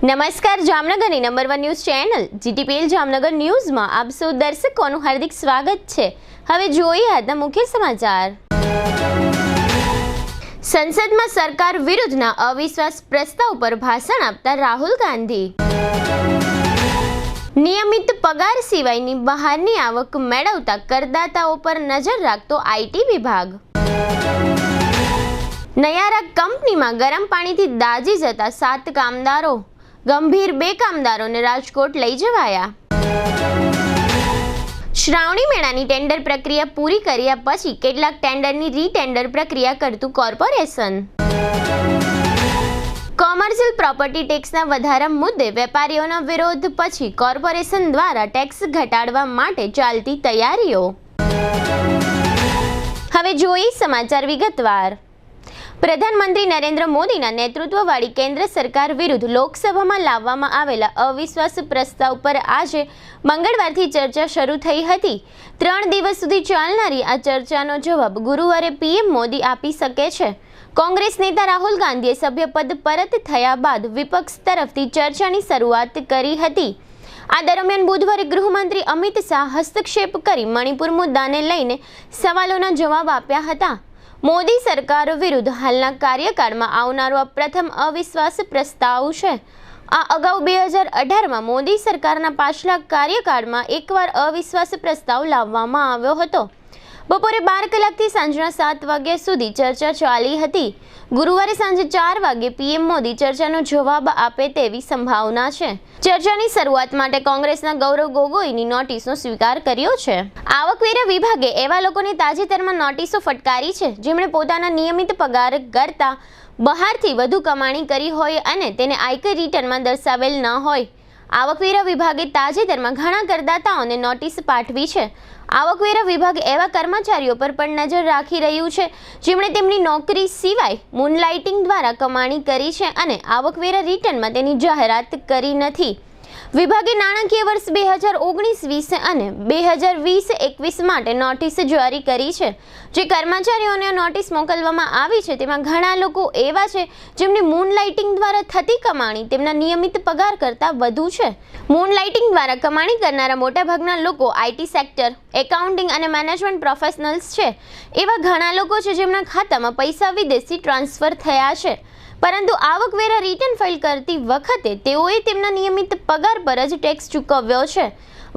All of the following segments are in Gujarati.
નમસ્કાર, જામનગરની number 1 news channel GTPL Jamnagar ન્યૂઝમાં આપ સૌ દર્શકોનું હાર્દિક સ્વાગત છે। હવે જોઈએ આજના મુખ્ય સમાચાર। સંસદમાં સરકાર વિરુદ્ધના અવિશ્વાસ પ્રસ્તાવ પર ભાષણ આપતા રાહુલ ગાંધી। નિયમિત પગાર સિવાયની બહારની આવક મેળવતા કરદાતાઓ પર નજર રાખતો આઈટી વિભાગ। નયારા કંપનીમાં ગરમ પાણીથી દાઝી જતા 7 કામદારો, ગંભીર 2 કામદારોને રાજકોટ લઈ જવાયા। શ્રાવણી મેળાની ટેન્ડર પ્રક્રિયા પૂરી કર્યા પછી કેટલાક ટેન્ડરની રીટેન્ડર પ્રક્રિયા કરતું કોર્પોરેશન। કોમર્શિયલ પ્રોપર્ટી ટેક્સના વધારા મુદ્દે વેપારીઓના વિરોધ પછી કોર્પોરેશન દ્વારા ટેક્સ ઘટાડવા માટે ચાલતી તૈયારીઓ। હવે જોઈએ સમાચાર વિગતવાર। પ્રધાનમંત્રી નરેન્દ્ર મોદીના નેતૃત્વવાળી કેન્દ્ર સરકાર વિરુદ્ધ લોકસભામાં લાવવામાં આવેલા અવિશ્વાસ પ્રસ્તાવ પર આજે મંગળવારથી ચર્ચા શરૂ થઈ હતી। 3 દિવસ સુધી ચાલનારી આ ચર્ચાનો જવાબ ગુરુવારે પીએમ મોદી આપી શકે છે। કોંગ્રેસ નેતા રાહુલ ગાંધીએ સભ્યપદ પરત થયા બાદ વિપક્ષ તરફથી ચર્ચાની શરૂઆત કરી હતી। આ દરમિયાન બુધવારે ગૃહમંત્રી અમિત શાહ હસ્તક્ષેપ કરી મણિપુર મુદ્દાને લઈને સવાલોના જવાબ આપ્યા હતા। મોદી સરકાર વિરુદ્ધ હાલના કાર્યકાળમાં આવનારો આ પ્રથમ અવિશ્વાસ પ્રસ્તાવ છે। આ અગાઉ 2018માં મોદી સરકારના પાછલા કાર્યકાળમાં એકવાર અવિશ્વાસ પ્રસ્તાવ લાવવામાં આવ્યો હતો। બપોરે 12 કલાકથી સાંજના 7 વાગ્યા સુધી ચર્ચા ચાલી હતી। ગુરુવારે સાંજે 4 વાગે પીએમ મોદી ચર્ચાનો જવાબ આપે તેવી સંભાવના છે। ચર્ચાની શરૂઆત માટે કોંગ્રેસના ગૌરવ ગોગોઈની નોટિસનો સ્વીકાર કર્યો છે। આવકવેરા વિભાગે એવા લોકોને તાજેતરમાં નોટિસો ફટકારી છે જેમણે પોતાના નિયમિત પગાર કરતા બહારથી વધુ કમાણી કરી હોય અને તેને આયકર રિટર્નમાં દર્શાવેલ ન હોય। આવકવેરા વિભાગે તાજેતરમાં ઘણા કરદાતાઓને નોટિસ પાઠવી છે। આવકવેરા વિભાગ એવા કર્મચારીઓ પર પણ નજર રાખી રહ્યું છે જેમણે તેમની નોકરી સિવાય મૂનલાઇટિંગ દ્વારા કમાણી કરી છે અને આવકવેરા રિટર્નમાં તેની જાહેરાત કરી નથી। વિભાગે નાણાકીય વર્ષ 2019-20 અને 2020-21 માટે નોટિસ જારી કરી છે। જે કર્મચારીઓને નોટિસ મોકલવામાં આવી છે તેમાં ઘણા લોકો એવા છે જેમની મૂનલાઇટિંગ દ્વારા થતી કમાણી તેમના નિયમિત પગાર કરતાં વધુ છે। મૂનલાઇટિંગ દ્વારા કમાણી કરનારા મોટાભાગના લોકો આઈટી સેક્ટર, એકાઉન્ટિંગ અને મેનેજમેન્ટ પ્રોફેશનલ્સ છે। એવા ઘણા લોકો છે જેમના ખાતામાં પૈસા વિદેશથી ટ્રાન્સફર થયા છે, પરંતુ આવકવેરા રિટર્ન ફાઇલ કરતી વખતે તેઓએ તેમના નિયમિત પગાર પર જ ટેક્સ ચૂકવ્યો છે।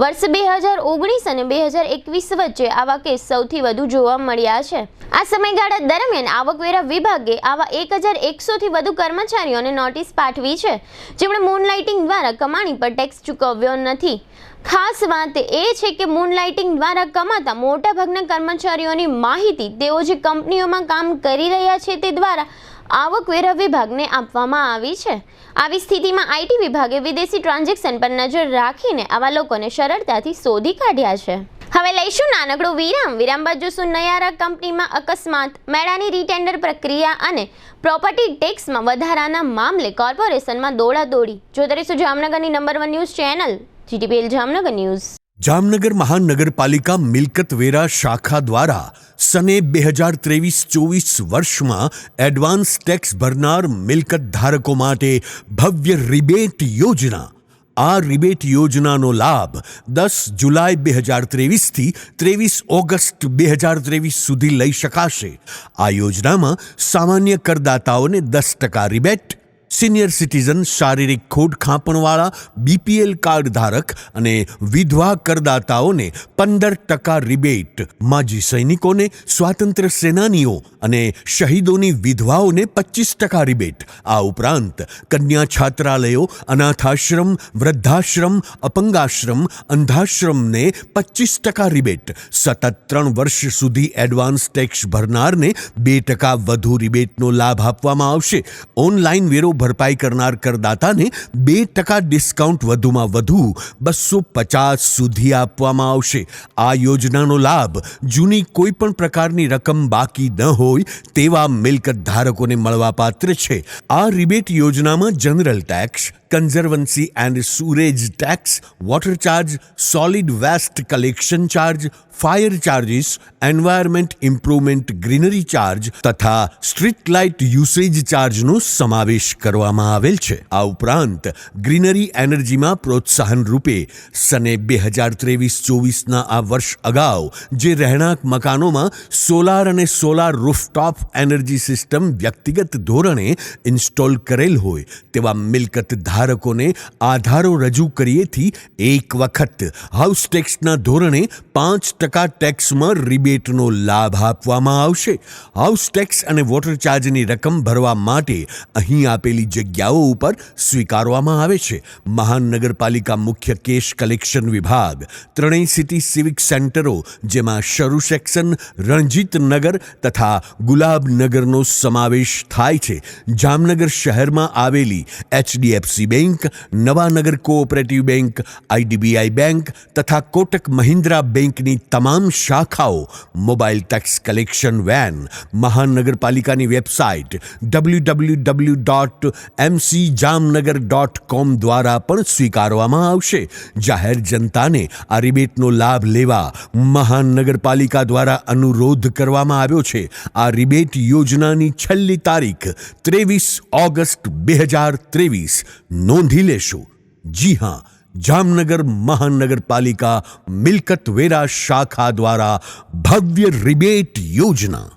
વર્ષ 2019 અને 2021 વચ્ચે આવા કેસ સૌથી વધુ જોવા મળ્યા છે। આ સમયગાળા દરમિયાન આવકવેરા વિભાગે આવા 1100થી વધુ કર્મચારીઓને નોટિસ પાઠવી છે જેમણે મૂનલાઇટિંગ દ્વારા કમાણી પર ટેક્સ ચૂકવ્યો નથી। ખાસ વાત એ છે કે મૂનલાઇટિંગ દ્વારા કમાતા મોટાભાગના કર્મચારીઓની માહિતી તેઓ જે કંપનીઓમાં કામ કરી રહ્યા છે તે દ્વારા આવકવેરા વિભાગને આપવામાં આવી છે। આવી સ્થિતિમાં આઈટી વિભાગે વિદેશી ટ્રાન્ઝેક્શન પર નજર રાખીને આવા લોકોને સરળતાથી શોધી કાઢ્યા છે। હવે લઈશું નાનકડો વિરામ બાદ જોશું નયારા કંપનીમાં અકસ્માત, મેળાની રીટેન્ડર પ્રક્રિયા અને પ્રોપર્ટી ટેક્સમાં વધારાના મામલે કોર્પોરેશનમાં દોડાદોડી। જોતા રહીશું જામનગરની number 1 news channel GTPL Jamnagar news. Jamnagar મહાનગરપાલિકા મિલકત વેરા શાખા દ્વારા સને 2023-24 વર્ષમાં એડવાન્સ ટેક્સ ભરનાર મિલકત ધારકો માટે ભવ્ય રિબેટ યોજના। આ રિબેટ યોજનાનો લાભ 10 જુલાઈ 2023 થી 23 ઓગસ્ટ 2023 સુધી લઈ શકાશે। આ યોજનામાં સામાન્ય કરદાતાઓને 10% રિબેટ, સિનિયર સિટીઝન, શારીરિક ખોડ ખાંપણવાળા બીપીએલ કાર્ડ ધારક અને વિધવા કરદાતાઓને 15% રિબેટ, માજી સૈનિકોને, સ્વાતંત્ર્ય સેનાનીઓ અને શહીદોની વિધવાઓને 25% રિબેટ। આ ઉપરાંત કન્યા છાત્રાલયો, અનાથાશ્રમ, વૃદ્ધાશ્રમ, અપંગાશ્રમ, અંધાશ્રમને 25% રિબેટ। સતત 3 વર્ષ સુધી એડવાન્સ ટેક્સ ભરનારને 2% વધુ રિબેટનો લાભ આપવામાં આવશે। ઓનલાઈન વેરો ભરપાઈ કરનાર કરદાતાને 2% ડિસ્કાઉન્ટ વધુમાં વધુ 250 સુધી આપવામાં આવશે। આ યોજનાનો લાભ જૂની કોઈ પણ પ્રકારની રકમ બાકી ન હોય તેવા મિલકત ધારકોને મળવાપાત્ર છે। આ રિબેટ યોજનામાં general tax, conservancy and sewerage tax, water charge, solid waste collection charge, fire charges, environment improvement greenery charge તથા સ્ટ્રીટ લાઇટ યુસેજ ચાર્જનો સમાવેશ કરવામાં કરવામાં આવેલ છે. આ ઉપરાંત ગ્રીનરી એનર્જીમાં પ્રોત્સાહન રૂપે સને 2023-24ના આ વર્ષ અગાઉ જે રહેણાંક મકાનોમાં સોલાર અને સોલાર રૂફટોપ એનર્જી સિસ્ટમ વ્યક્તિગત ધોરણે ઇન્સ્ટોલ કરેલ હોય તેવા મિલકત ધારકોને આધારો રજૂ કરીએથી એક વખત હાઉસ ટેક્સના ધોરણે 5% ટેક્સમાં રિબેટનો લાભ આપવામાં આવશે. હાઉસ ટેક્સ અને વોટર ચાર્જની રકમ ભરવા માટે અહીં આપેલી જગ્યાઓ ઉપર સ્વીકારવામાં આવે છે. મહાનગરપાલિકા મુખ્ય કેશ કલેક્શન વિભાગ ત્રણેય સિટી સિવિક સેન્ટરો જેમાં શરૂ સેક્શન રણજીતનગર તથા ગુલાબનગરનો સમાવેશ થાય છે. જામનગર શહેરમાં આવેલી HDFC bank, Nawanagar cooperative bank, IDBI bank તથા કોટક મહિન્દ્રા બેંકની તમામ શાખાઓ મોબાઈલ ટેક્સ કલેક્શન વેન મહાનગરપાલિકાની વેબસાઇટ www.mcjamnagar.com દ્વારા પણ સ્વીકારવામાં આવશે. જાહેર જનતાને આ રિબેટનો લાભ લેવા મહાનગરપાલિકા દ્વારા અનુરોધ કરવામાં આવ્યો છે. આ રિબેટ યોજનાની છેલ્લી તારીખ 23 ઓગસ્ટ 2023 નોંધી લેશો. જી હા, જામનગર મહાનગરપાલિકા મિલકત વેરા શાખા દ્વારા ભવ્ય રિબેટ યોજના.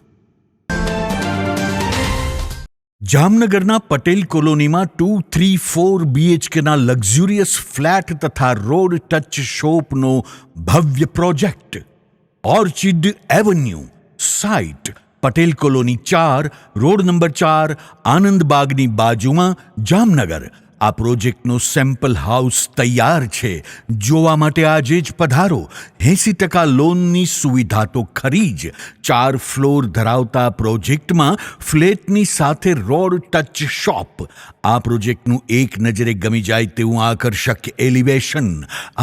જામનગરના પટેલ કોલોનીમાં 2-3-4 BHKના લક્ઝુરિયસ ફ્લેટ તથા રોડ ટચ શોપનો ભવ્ય project orchid avenue site Patel colony 4 road number 4 આનંદબાગની બાજુમાં જામનગર. આ પ્રોજેક્ટનો સેમ્પલ હાઉસ તૈયાર છે. જોવા માટે આજે જ પધારો. 80% લોનની સુવિધા તો ખરી જ. 4 ફ્લોર ધરાવતા પ્રોજેક્ટમાં ફ્લેટની સાથે રોડ ટચ શોપ. આ પ્રોજેક્ટનું એક નજરે ગમી જાય તેવું આકર્ષક એલિવેશન.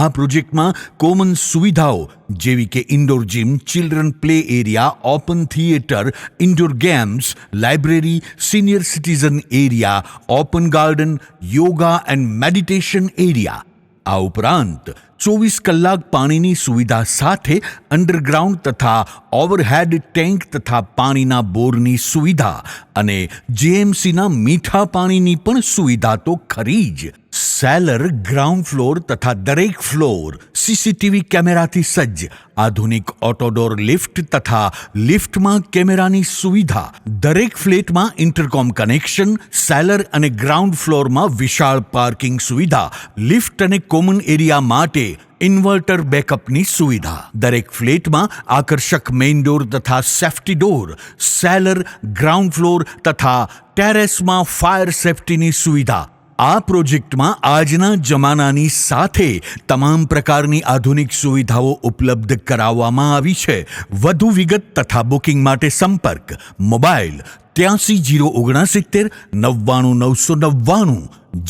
આ પ્રોજેક્ટમાં કોમન સુવિધાઓ જેવી કે indoor gym, children play area, open theatre, indoor games, library, senior citizen area, open garden, yoga and meditation area. આ ઉપરાંત 24 કલાક પાણીની સુવિધા સાથે અંડરગ્રાઉન્ડ તથા ઓવરહેડ ટેન્ક તથા પાણીના બોરની સુવિધા અને JMCના મીઠા પાણીની પણ સુવિધા તો ખરી જ. સેલર, ગ્રાઉન્ડ ફ્લોર તથા દરેક ફ્લોર CCTV કેમેરાથી સજ્જ. આધુનિક ઓટોડોર લિફ્ટ તથા લિફ્ટમાં કેમેરાની સુવિધા. દરેક ફ્લેટમાં ઇન્ટરકોમ કનેક્શન. સેલર અને ગ્રાઉન્ડ ફ્લોરમાં વિશાળ પાર્કિંગ સુવિધા. લિફ્ટ અને કોમન એરિયા માટે ઇન્વર્ટર બેકઅપની સુવિધા. દરેક ફ્લેટમાં આકર્ષક મેઇન ડોર તથા safety door. Seller, ground floor તથા ટેરેસમાં ફાયર સેફ્ટીની સુવિધા. આ પ્રોજેક્ટમાં આજના જમાનાની સાથે તમામ પ્રકારની આધુનિક સુવિધાઓ ઉપલબ્ધ કરાવવામાં આવી છે. વધુ વિગત તથા બુકિંગ માટે સંપર્ક મોબાઈલ 83 069 99 999.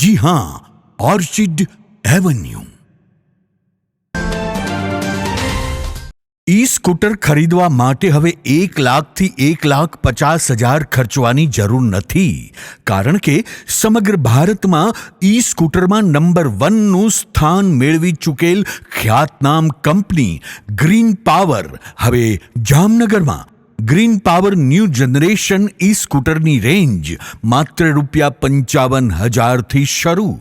જી હા, ઓર્ચિડ એવન્યુ. સ્કૂટર ખરીદવા માટે હવે 1 લાખથી 1,50,000 ખર્ચવાની જરૂર નથી. કારણ કે સમગ્ર ભારતમાં સ્કૂટરમાં નંબર 1નું સ્થાન મેળવી ચૂકેલ ખ્યાતનામ કંપની ગ્રીન પાવર હવે જામનગરમાં. ગ્રીન પાવર ન્યૂ જનરેશન સ્કૂટરની રેન્જ માત્ર ₹55,000થી શરૂ.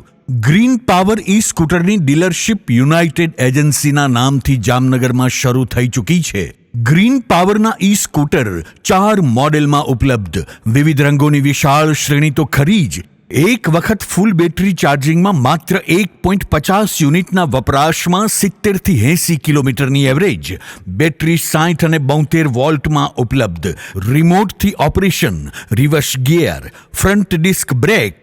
ગ્રીન પાવર સ્કૂટરની ડીલરશિપ યુનાઇટેડ એજન્સીના નામથી જામનગરમાં શરૂ થઈ ચૂકી છે. ગ્રીન પાવરના સ્કૂટર 4 મોડેલમાં ઉપલબ્ધ. વિવિધ રંગોની વિશાળ શ્રેણી તો ખરી જ. એક વખત ફૂલ બેટરી ચાર્જિંગમાં માત્ર 1.50 યુનિટના વપરાશમાં 70થી 80 કિલોમીટરની એવરેજ. બેટરી 60 અને 72 વોલ્ટમાં ઉપલબ્ધ. રિમોટથી operation, reverse gear, front disc brake,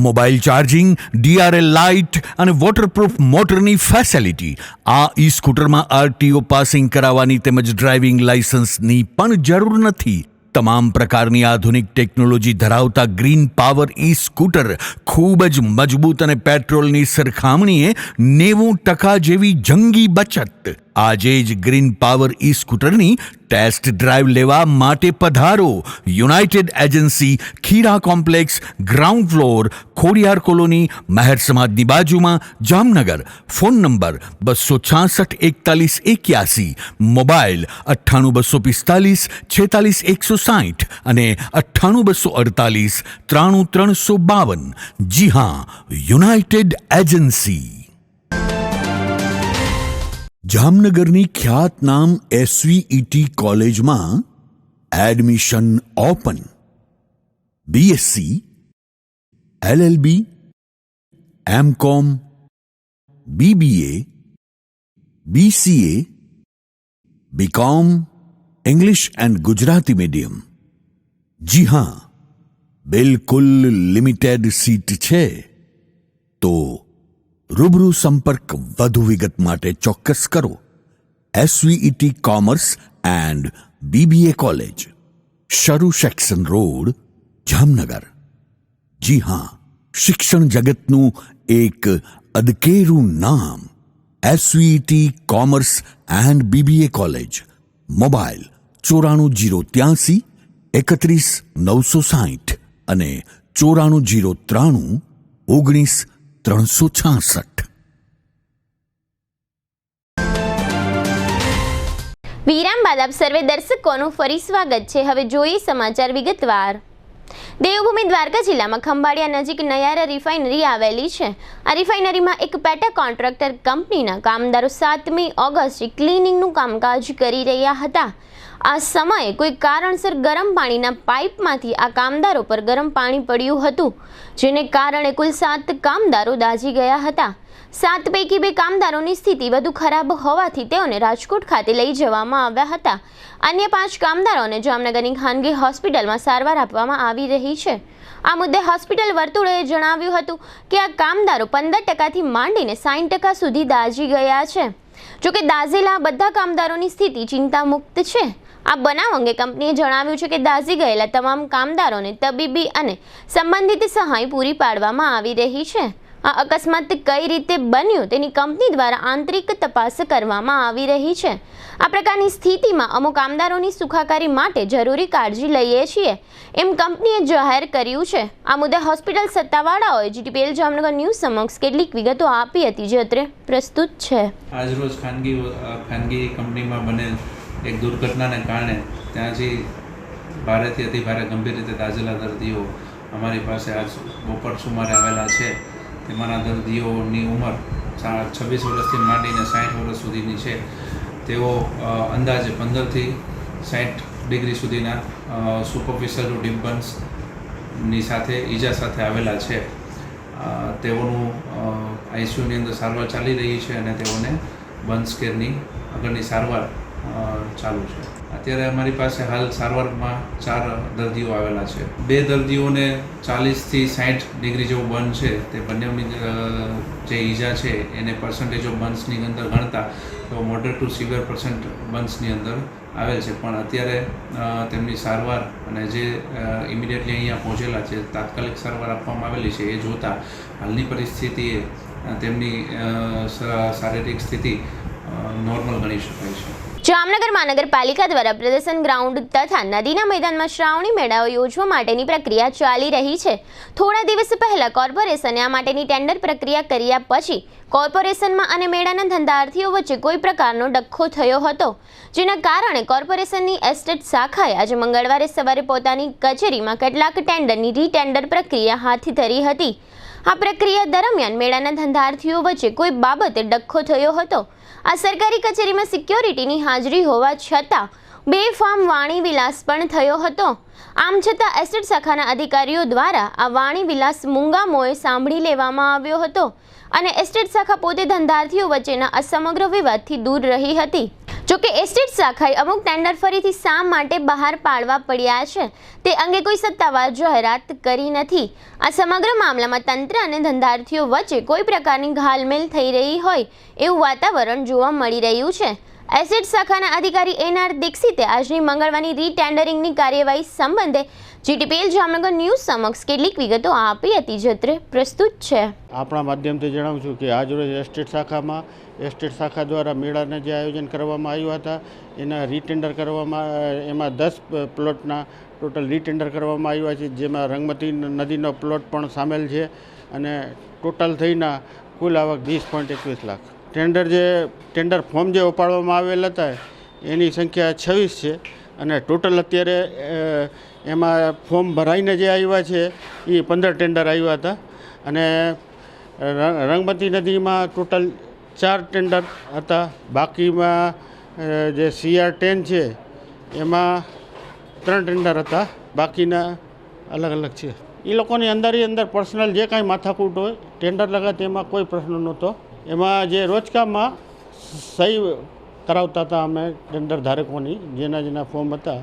mobile charging, DRL light અને વોટરપ્રૂફ મોટરની ફેસિલિટી. આ સ્કૂટરમાં RTO પાસિંગ કરાવવાની તેમજ ડ્રાઇવિંગ લાયસન્સની પણ જરૂર નથી. તમામ પ્રકારની આધુનિક ટેકનોલોજી ધરાવતા ગ્રીન પાવર સ્કૂટર ખૂબ જ મજબૂત અને પેટ્રોલની સરખામણીએ 90% જેવી જંગી બચત. આજે જ ગ્રીન પાવર ઈ સ્કૂટરની ટેસ્ટ ડ્રાઈવ લેવા માટે પધારો. United agency, Khira complex, ground floor, Khodiyar colony, Maher સમાજની બાજુમાં, જામનગર. ફોન નંબર 2664181, મોબાઈલ 9824454661 અને 982448 જી હા, યુનાઇટેડ એજન્સી. જામનગરની ખ્યાતનામ એસવીઈટી કોલેજમાં admission open. BSc, LLB, MCom, BBA, BCA, BCom, English and Gujarati medium. જી હા, બિલકુલ લિમિટેડ સીટ છે. તો રૂબરૂ સંપર્ક વધુ વિગત માટે ચોક્કસ કરો. SVET commerce and BBA college, શરૂ સેક્શન રોડ, જામનગર. જી હા, શિક્ષણ જગતનું એક અદકેરું નામ SVET commerce and BBA college. Mobile 9403 31960 અને 9403 19366. વિરામ બાદ આપ સર્વે દર્શકોનું ફરી સ્વાગત છે. હવે જોઈએ સમાચાર વિગતવાર. દેવભૂમિ દ્વારકા જિલ્લામાં ખંભાળિયા નજીક નયારા રિફાઇનરી આવેલી છે. આ રિફાઇનરીમાં એક પેટા કોન્ટ્રાક્ટર કંપનીના કામદારો 7મી ઓગસ્ટે ક્લિનિંગનું કામકાજ કરી રહ્યા હતા. આ સમયે કોઈ કારણસર ગરમ પાણીના પાઇપમાંથી આ કામદારો પર ગરમ પાણી પડ્યું હતું, જેને કારણે કુલ 7 કામદારો દાઝી ગયા હતા. 7 પૈકી 2 કામદારોની સ્થિતિ વધુ ખરાબ હોવાથી તેઓને રાજકોટ ખાતે લઈ જવામાં આવ્યા હતા. અન્ય 5 કામદારોને જામનગરની ખાનગી હોસ્પિટલમાં સારવાર આપવામાં આવી રહી છે. આ મુદ્દે હોસ્પિટલ વર્તુળોએ જણાવ્યું હતું કે આ કામદારો 15%થી માંડીને 60% સુધી દાઝી ગયા છે. જોકે દાઝેલા બધા કામદારોની સ્થિતિ ચિંતામુક્ત છે. આ બનાવ અંગે કંપનીએ જણાવ્યું છે કે દાઝી ગયેલા તમામ કામદારોને તબીબી અને સંબંધિત સહાય પૂરી પાડવામાં આવી રહી છે. આ અકસ્માત કઈ રીતે બન્યો તેની કંપની દ્વારા આંતરિક તપાસ કરવામાં આવી રહી છે. આ પ્રકારની સ્થિતિમાં અમુક કામદારોની સુખાકારી માટે જરૂરી કાળજી લઈએ છીએ એમ કંપનીએ જાહેર કર્યું છે. આ મુદ્દે હોસ્પિટલ સત્તાવાળાઓએ જીટીપીએલ જામનગર ન્યૂઝ સમક્ષ કેટલીક વિગતો આપી હતી, જે અત્રે પ્રસ્તુત છે. આજરોજ ખાનગી કંપનીમાં બનેલ એક દુર્ઘટનાને કારણે ત્યાંથી ભારેથી અતિ ભારે ગંભીર રીતે દાઝેલા દર્દીઓ અમારી પાસે આજ બપોર સુમારે આવેલા છે. તેમાંના દર્દીઓની ઉંમર 26 વર્ષથી માંડીને 60 વર્ષ સુધીની છે. તેઓ અંદાજે 15થી 60 ડિગ્રી સુધીના સુપરફિશિયલ ડીપ બર્ન્સની સાથે ઈજા સાથે આવેલા છે. તેઓનું આઈસીયુની અંદર સારવાર ચાલી રહી છે અને તેઓને બર્ન્સ કેરની આગળની સારવાર ચાલુ છે. અત્યારે અમારી પાસે હાલ સારવારમાં 4 દર્દીઓ આવેલા છે. 2 દર્દીઓને 40થી 60 ડિગ્રી જેવું બર્ન છે. તે બંનેની જે ઈજા છે એને પર્સન્ટેજ ઓફ બર્ન્સની અંદર ગણતા તો મોડરેટ ટુ સિવિયર બર્ન્સની અંદર આવેલ છે. પણ અત્યારે તેમની સારવાર અને જે ઇમિડિયેટલી અહીંયા પહોંચેલા છે, તાત્કાલિક સારવાર આપવામાં આવેલી છે, એ જોતાં હાલની પરિસ્થિતિએ તેમની શારીરિક સ્થિતિ નોર્મલ ગણી શકાય છે. જામનગર મહાનગરપાલિકા દ્વારા પ્રદર્શન ગ્રાઉન્ડ તથા નદીના મેદાનમાં શ્રાવણી મેળાઓ યોજવા માટેની પ્રક્રિયા ચાલી રહી છે. થોડા દિવસ પહેલા કોર્પોરેશને આ માટેની ટેન્ડર પ્રક્રિયા કર્યા પછી કોર્પોરેશનમાં અને મેળાના ધંધાર્થીઓ વચ્ચે કોઈ પ્રકારનો ડખ્ખો થયો હતો, જેના કારણે કોર્પોરેશનની એસ્ટેટ શાખાએ આજે મંગળવારે સવારે પોતાની કચેરીમાં કેટલાક ટેન્ડરની રીટેન્ડર પ્રક્રિયા હાથ ધરી હતી. આ પ્રક્રિયા દરમિયાન મેળાના ધંધાર્થીઓ વચ્ચે કોઈ બાબતે ડખ્ખો થયો હતો. આ સરકારી કચેરીમાં સિક્યોરિટીની હાજરી હોવા છતાં બેફામ વાણી વિલાસ પણ થયો હતો. આમ છતાં એસ્ટેટ શાખાના અધિકારીઓ દ્વારા આ વાણી વિલાસ મૂંગા મોએ સાંભળી લેવામાં આવ્યો હતો અને એસ્ટેટ શાખા પોતે ધંધાર્થીઓ વચ્ચેના આ સમગ્ર વિવાદથી દૂર રહી હતી. જોકે એસ્ટેટ શાખાએ અમુક ટેન્ડર ફરીથી શા માટે બહાર પાડવા પડ્યા છે તે અંગે કોઈ સત્તાવાર જાહેરાત કરી નથી. આ સમગ્ર મામલામાં તંત્ર અને ધંધાર્થીઓ વચ્ચે કોઈ પ્રકારની ઘાલમેલ થઈ રહી હોય એવું વાતાવરણ જોવા મળી રહ્યું છે. એસ્ટેટ શાખાના અધિકારી એનઆર દીક્ષિતે આજની મંગળવારની રીટેન્ડરિંગની કાર્યવાહી સંબંધે જીટીપીએલ જામનગર ન્યૂઝ સમક્ષ કેટલીક વિગતો આપી હતી, જત્ર પ્રસ્તુત છે. આપણા માધ્યમથી જણાવું છું કે આજરોજ એસ્ટેટ શાખા દ્વારા મેળાને જે આયોજન કરવામાં આવ્યા હતા એના રીટેન્ડર કરવામાં, એમાં 10 પ્લોટના ટોટલ રીટેન્ડર કરવામાં આવ્યા છે, જેમાં રંગમતી નદીનો પ્લોટ પણ સામેલ છે અને ટોટલ થઈને કુલ આવક 20.21 લાખ. ટેન્ડર ફોર્મ જે ઉપાડવામાં આવેલ હતા એની સંખ્યા 26 છે અને ટોટલ અત્યારે એમાં ફોર્મ ભરાઈને જે આવ્યા છે એ 15 ટેન્ડર આવ્યા હતા અને રંગમતી નદીમાં ટોટલ 4 ટેન્ડર હતા. બાકીમાં જે CR10 છે એમાં 3 ટેન્ડર હતા, બાકીના અલગ અલગ છે. એ લોકોની અંદર પર્સનલ જે કાંઈ માથાકૂટ હોય ટેન્ડર લગાતે એમાં કોઈ પ્રશ્ન નહોતો. એમાં જે રોજકામમાં સહી કરાવતા હતા અમે ટેન્ડર ધારકોની, જેના ફોર્મ હતા,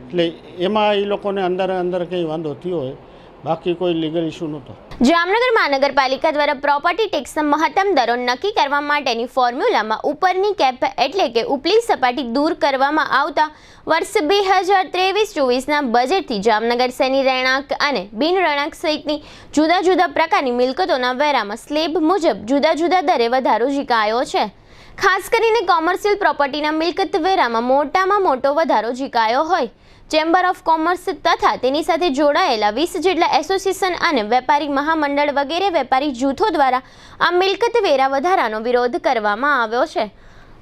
એટલે એમાં એ લોકોને અંદર કંઈ વાંધો થયો હોય, બાકી કોઈ લીગલ ઇસ્યુ નહોતો. જામનગર મહાનગરપાલિકા દ્વારા પ્રોપર્ટી ટેક્સના મહત્તમ દરો નક્કી કરવા માટેની ફોર્મ્યુલામાં ઉપરની કેપ એટલે કે ઉપલી સપાટી દૂર કરવામાં આવતા વર્ષ 2023-24ના બજેટથી જામનગર શહેરની રહેણાંક અને બિન રહેણાંક સહિતની જુદા જુદા પ્રકારની મિલકતોના વેરામાં સ્લેબ મુજબ જુદા જુદા દરે વધારો ઝીકાયો છે. ખાસ કરીને કોમર્શિયલ પ્રોપર્ટીના મિલકત વેરામાં મોટામાં મોટો વધારો ઝીકાયો હોય. ચેમ્બર ઓફ કોમર્સ તથા તેની સાથે જોડાયેલા 20 જેટલા એસોસિએશન અને વેપારી મહામંડળ વગેરે વેપારી જૂથો દ્વારા આ મિલકત વેરા વધારાનો વિરોધ કરવામાં આવ્યો છે.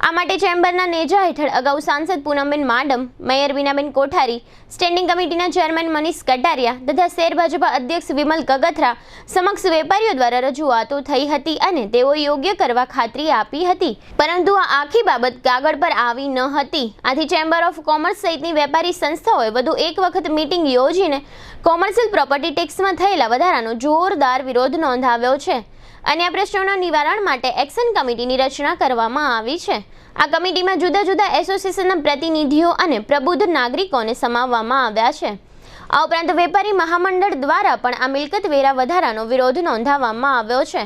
આ માટે ચેમ્બરના નેજા હેઠળ અગાઉ સાંસદ પૂનમબેન માડમ, મેયર બીનાબેન કોઠારી, સ્ટેન્ડિંગ કમિટીના ચેરમેન મનીષ કટારિયા તથા શહેર ભાજપા અધ્યક્ષ વિમલ કગથરા સમક્ષ વેપારીઓ દ્વારા રજૂઆતો થઈ હતી અને તેઓ યોગ્ય કરવા ખાતરી આપી હતી, પરંતુ આ આખી બાબત કાગળ પર આવી ન હતી. આથી ચેમ્બર ઓફ કોમર્સ સહિતની વેપારી સંસ્થાઓએ વધુ એક વખત મીટિંગ યોજીને કોમર્શિયલ પ્રોપર્ટી ટેક્સમાં થયેલા વધારાનો જોરદાર વિરોધ નોંધાવ્યો છે અને આ પ્રશ્નોના નિવારણ માટે એક્શન કમિટીની રચના કરવામાં આવી છે. આ કમિટીમાં જુદા જુદા એસોસિએશનના પ્રતિનિધિઓ અને પ્રબુદ્ધ નાગરિકોને સમાવવામાં આવ્યા છે. આ ઉપરાંત વેપારી મહામંડળ દ્વારા પણ આ મિલકત વેરા વધારાનો વિરોધ નોંધાવવામાં આવ્યો છે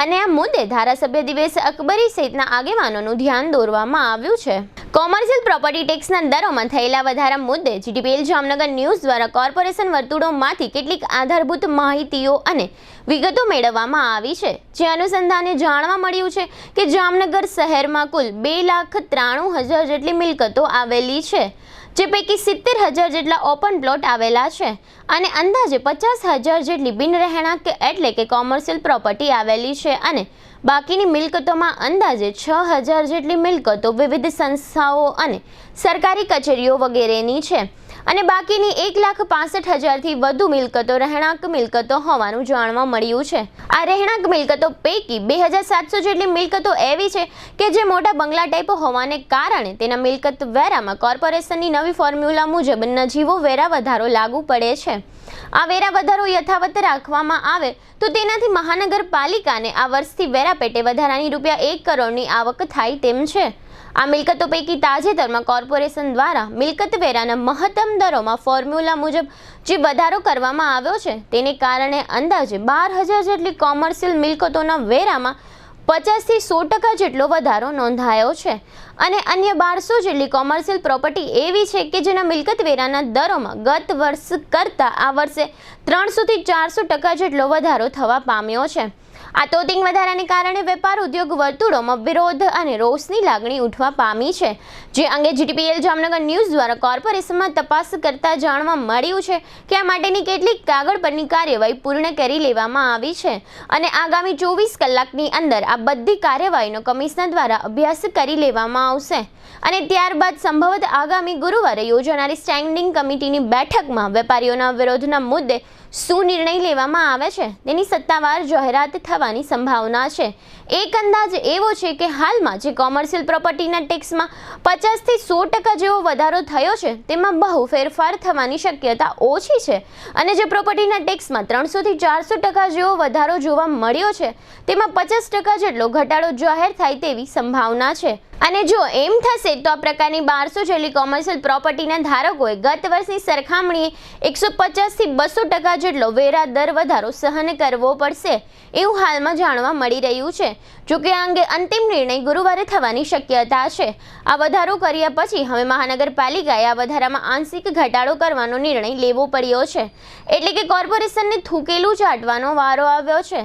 અને આ મુદ્દે ધારાસભ્ય દિવેશ અકબરી સહિતના આગેવાનોનું ધ્યાન દોરવામાં આવ્યું છે. કોમર્શિયલ પ્રોપર્ટી ટેક્સના દરોમાં થયેલા વધારા મુદ્દે જીટીપીએલ જામનગર ન્યૂઝ દ્વારા કોર્પોરેશન વર્તુળોમાંથી કેટલીક આધારભૂત માહિતીઓ અને વિગતો મેળવવામાં આવી છે. જે અનુસંધાને જાણવા મળ્યું છે કે જામનગર શહેરમાં કુલ 2,93,000 જેટલી મિલકતો આવેલી છે, જે પૈકી 70,000 જેટલા ઓપન પ્લોટ આવેલા છે અને અંદાજે 50,000 જેટલી બિન રહેણાંક એટલે કે કોમર્શિયલ પ્રોપર્ટી આવેલી છે અને બાકીની મિલકતોમાં અંદાજે 6,000 જેટલી મિલકતો વિવિધ સંસ્થાઓ અને સરકારી કચેરીઓ વગેરેની છે અને બાકીની 1,65,000થી વધુ મિલકતો રહેણાંક મિલકતો હોવાનું જાણવા મળ્યું છે. આ રહેણાંક મિલકતો પૈકી 2,700 જેટલી મિલકતો એવી છે કે જે મોટા બંગલા ટાઈપ હોવાને કારણે તેના મિલકત વેરામાં કોર્પોરેશનની નવી ફોર્મ્યુલા મુજબ નજીવો વેરા વધારો લાગુ પડે છે. આ વેરા વધારો યથાવત રાખવામાં આવે તો તેનાથી મહાનગરપાલિકાને આ વર્ષથી વેરા પેટે વધારાની ₹1 કરોડની આવક થાય તેમ છે. આ મિલકતો પૈકી તાજેતરમાં કોર્પોરેશન દ્વારા મિલકત વેરાના મહત્તમ દરોમાં ફોર્મ્યુલા મુજબ જે વધારો કરવામાં આવ્યો છે તેને કારણે અંદાજે 12,000 જેટલી કોમર્શિયલ મિલકતોના વેરામાં 50થી 100% જેટલો વધારો નોંધાયો છે અને અન્ય 1200 જેટલી કોમર્શિયલ પ્રોપર્ટી એવી છે કે જેના મિલકત વેરાના દરોમાં ગત વર્ષ કરતાં આ વર્ષે 300થી 400% જેટલો વધારો થવા પામ્યો છે. આ તોતિંગ વધારાને કારણે વેપાર ઉદ્યોગ વર્તુળોમાં વિરોધ અને રોષની લાગણી ઉઠવા પામી છે, જે અંગે જીટીપીએલ જામનગર ન્યૂઝ દ્વારા કોર્પોરેશનમાં તપાસ કરતા જાણવા મળ્યું છે કે આ માટેની કેટલીક કાગળ પરની કાર્યવાહી પૂર્ણ કરી લેવામાં આવી છે અને આગામી 24 કલાકની અંદર આ બધી કાર્યવાહીનો કમિશનર દ્વારા અભ્યાસ કરી લેવામાં આવશે અને ત્યારબાદ સંભવત આગામી ગુરુવારે યોજાનારી સ્ટેન્ડિંગ કમિટીની બેઠકમાં વેપારીઓના વિરોધના મુદ્દે શું નિર્ણય લેવામાં આવે છે તેની સત્તાવાર જાહેરાત થવાની સંભાવના છે. એક અંદાજ એવો છે કે હાલમાં જે કોમર્શિયલ પ્રોપર્ટીના ટેક્સમાં 50થી 100% જેવો વધારો થયો છે તેમાં બહુ ફેરફાર થવાની શક્યતા ઓછી છે અને જે પ્રોપર્ટીના ટેક્સમાં 300થી 400% જેવો વધારો જોવા મળ્યો છે તેમાં 50% જેટલો ઘટાડો જાહેર થાય તેવી સંભાવના છે. અને જો એમ થશે તો આ પ્રકારની 1200 જેટલી કોમર્શિયલ પ્રોપર્ટીના ધારકોએ ગત વર્ષની સરખામણીએ 150થી 200% જેટલો વેરા દર વધારો સહન કરવો પડશે એવું હાલમાં જાણવા મળી રહ્યું છે. જોકે આ અંગે અંતિમ નિર્ણય ગુરુવારે થવાની શક્યતા છે. આ વધારો કર્યા પછી હવે મહાનગરપાલિકાએ આ વધારામાં આંશિક ઘટાડો કરવાનો નિર્ણય લેવો પડ્યો છે. એટલે કે કોર્પોરેશનને થૂકેલું ચાટવાનો વારો આવ્યો છે.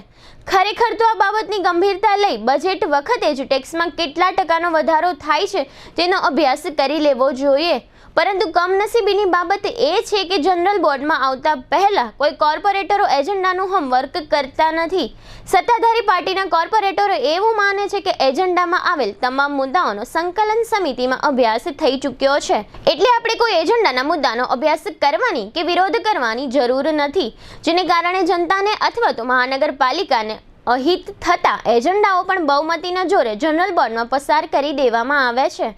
ખરેખર તો આ બાબતની ગંભીરતા લઈ બજેટ વખતે જ ટેક્સમાં કેટલા ટકાનો વધારો થાય છે તેનો અભ્યાસ કરી લેવો જોઈએ. પરંતુ કમનસીબીની બાબત એ છે કે જનરલ બોર્ડમાં આવતા પહેલા કોઈ કોર્પોરેટરો એજન્ડાનું હોમવર્ક કરતા નથી. સત્તાધારી પાર્ટીના કોર્પોરેટરો એવું માને છે કે એજન્ડામાં આવેલ તમામ મુદ્દાઓનો સંકલન સમિતિમાં અભ્યાસ થઈ ચૂક્યો છે, એટલે આપણે કોઈ એજન્ડાના મુદ્દાનો અભ્યાસ કરવાની કે વિરોધ કરવાની જરૂર નથી, જેને કારણે જનતાને અથવા તો મહાનગરપાલિકાને અહિત થતા એજન્ડાઓ પણ બહુમતીના જોરે જનરલ બોર્ડમાં પસાર કરી દેવામાં આવે છે.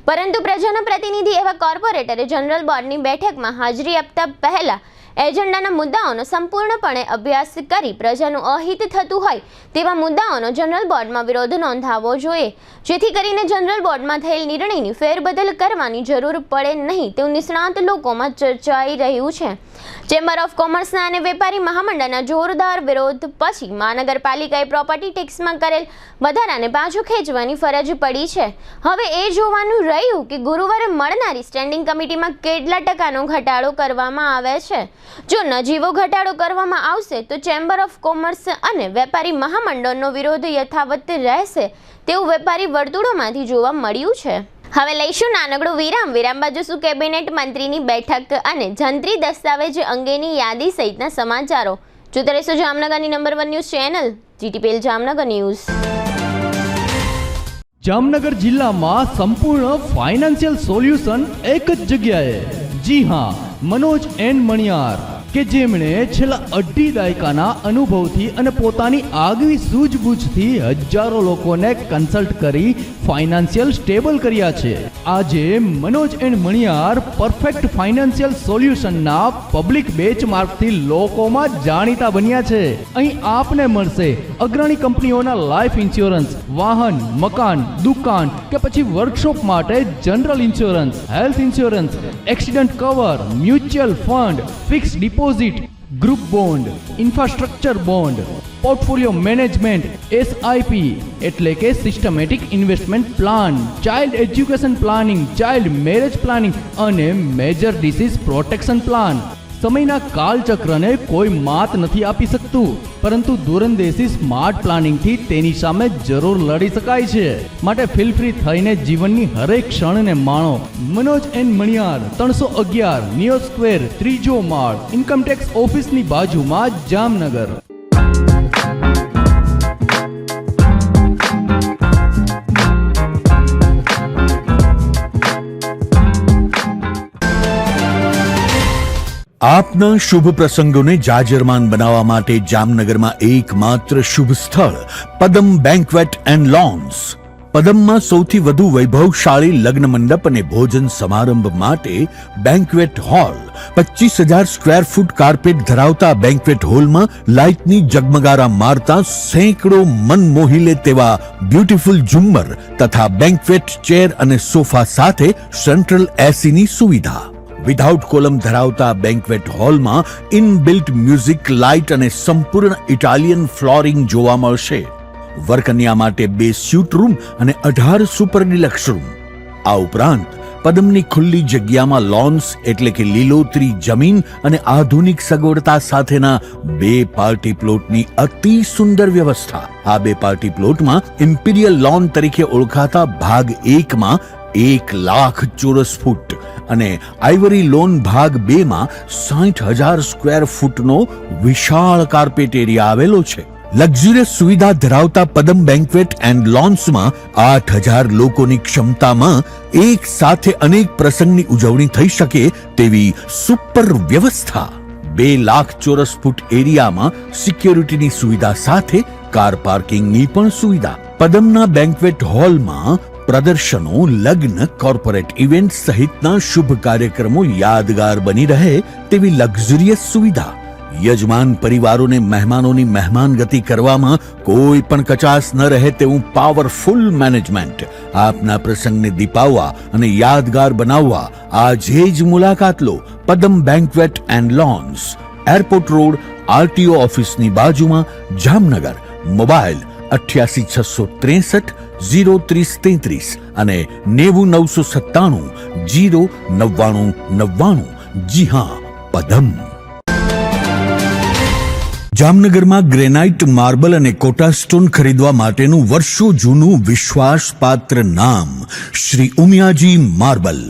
પરંતુ પ્રજાના પ્રતિનિધિ એવા કોર્પોરેટરે જનરલ બોર્ડની બેઠકમાં હાજરી આપતા પહેલા એજન્ડાના મુદ્દાઓનો સંપૂર્ણપણે અભ્યાસ કરી પ્રજાનું અહિત થતું હોય તેવા મુદ્દાઓનો જનરલ બોર્ડમાં વિરોધ નોંધાવવો જોઈએ, જેથી કરીને જનરલ બોર્ડમાં થયેલ નિર્ણયની ફેરબદલ કરવાની જરૂર પડે નહીં તેવું નિષ્ણાત લોકોમાં ચર્ચાઈ રહ્યું છે. ચેમ્બર ઓફ કોમર્સના અને વેપારી મહામંડળના જોરદાર વિરોધ પછી મહાનગરપાલિકાએ પ્રોપર્ટી ટેક્સમાં કરેલ વધારાને પાછું ખેંચવાની ફરજ પડી છે. હવે એ જોવાનું રહ્યું કે ગુરુવારે મળનારી સ્ટેન્ડિંગ કમિટીમાં કેટલા ટકાનો ઘટાડો કરવામાં આવે છે. જો નજીવો ઘટાડો કરવામાં આવશે તો ચેમ્બર ઓફ કોમર્સ અને વેપારી મહામંડળનો વિરોધ યથાવત રહેશે તેવું વેપારી વર્તુળોમાંથી જોવા મળ્યું છે. હવે લઈશું નાનકડું વિરામ બાજુ શું કેબિનેટ મંત્રીની બેઠક અને જંત્રી દસ્તાવેજ અંગેની યાદી સહિતના સમાચારો. જોતા રહેશો જામનગરની number 1 news channel GTPL Jamnagar news. Jamnagar જિલ્લામાં સંપૂર્ણ ફાઇનાન્શિયલ સોલ્યુશન એક જ જગ્યાએ. જી હા, મનોજ એન્ડ મણિયાર કે જેમણે છેલ્લા 2.5 દાયકાના અનુભવથી અને પોતાની આગવી સૂઝબૂછથી હજારો લોકોને કન્સલ્ટ કરી ફાઇનાન્શિયલ સ્ટેબલ કર્યા છે. આજે Manoj and Maniyar perfect financial સોલ્યુશનના પબ્લિક બેચમાર્કથી લોકોમાં જાણીતા બન્યા છે. અહીં આપને મળશે અગ્રણી કંપનીઓના લાઈફ ઇન્સ્યોરન્સ, વાહન, મકાન, દુકાન કે પછી વર્કશોપ માટે general insurance, health insurance, accident cover, mutual fund, fix deposit, group bond, infrastructure bond, portfolio management, SIP એટલે કે systematic investment plan, child education planning, child marriage planning અને મેજર ડિસીઝ પ્રોટેક્શન પ્લાન. સમયના કાલચક્રને કોઈ માત નથી આપી શકતું, પરંતુ દૂરંદેશી સ્માર્ટ પ્લાનિંગથી તેની સામે જરૂર લડી શકાય છે. માટે ફીલ ફ્રી થઈને જીવનની હરેક ક્ષણને માણો. Manoj and Maniyar, 311 neo square, 3જો માળ, ઇન્કમટેક્સ ઓફિસની બાજુમાં, જામનગર. આપના શુભ પ્રસંગોને જાજરમાન બનાવવા માટે જામનગરમાં એકમાત્ર શુભ સ્થળ પદમ બેન્ક્વેટ એન્ડ લોન્સ. પદમમાં સૌથી વધુ વૈભવશાળી લગ્ન મંડપ અને ભોજન સમારંભ માટે banquet hall. 25,000 square foot carpet ધરાવતા બેન્ક્વેટ હોલમાં લાઇટની જગમગારા મારતા સેંકડો મન મોહી લે તેવા બ્યુટીફુલ ઝુમ્મર તથા બેન્ક્વેટ ચેર અને સોફા સાથે સેન્ટ્રલ એસીની સુવિધા. વિધાઉટ કોલમ ધરાવતા બેન્ક્વેટ હોલમાં ઇનબિલ્ટ મ્યુઝિક, લાઇટ અને સંપૂર્ણ ઇટાલિયન ફ્લોરિંગ જોવા મળશે. વરકન્યા માટે 2 સ્યુટ રૂમ અને 18 સુપર ડિલક્સ રૂમ. આ ઉપરાંત પદમની ખુલ્લી જગ્યામાં લોન્સ એટલે કે લીલોતરી જમીન અને આધુનિક સગવડતા સાથેના 2 પાર્ટી પ્લોટની અતિ સુંદર વ્યવસ્થા. આ 2 પાર્ટી પ્લોટમાં ઇમ્પિરિયલ લોન તરીકે ઓળખાતા ભાગ 1માં 1 લાખ ચોરસ ફૂટ અને આઇવરી લોન ભાગ 2માં 60,000 સ્ક્વેર ફૂટનો વિશાળ કાર્પેટ એરિયા આવેલો છે. લક્ઝરિયસ સુવિધા ધરાવતા પદમ બેન્ક્વેટ એન્ડ લોન્સમાં 8,000 લોકોની ક્ષમતામાં એક સાથે અનેક પ્રસંગની ઉજવણી થઈ શકે તેવી સુપર વ્યવસ્થા. 2 લાખ ચોરસ ફૂટ એરિયામાં સિક્યોરિટીની સુવિધા સાથે કાર પાર્કિંગની પણ સુવિધા. પદમના બેન્ક્વેટ હોલમાં પ્રદર્શનો, લગ્ન, કોર્પોરેટ ઇવેન્ટ સહિતના શુભ કાર્યક્રમો યાદગાર બની રહે તેવી લક્ઝરિયસ સુવિધા. યજમાન પરિવારોને મહેમાનોની મહેમાનગતિ કરવામાં કોઈ પણ કચાશ ન રહે તેવું પાવરફુલ મેનેજમેન્ટ. આપના પ્રસંગને દીપાવવા અને યાદગાર બનાવવા આજે જ મુલાકાત લો Padam banquet and lawns, airport road, RTO ઓફિસની બાજુમાં, જામનગર. મોબાઈલ 88 663 03033 અને 90 997 09999. જી હા, પદમ. જામનગરમાં ગ્રેનાઇટ, માર્બલ અને કોટા સ્ટોન ખરીદવા માટેનું વર્ષો જૂનું વિશ્વાસપાત્ર નામ શ્રી ઉમિયાજી માર્બલ.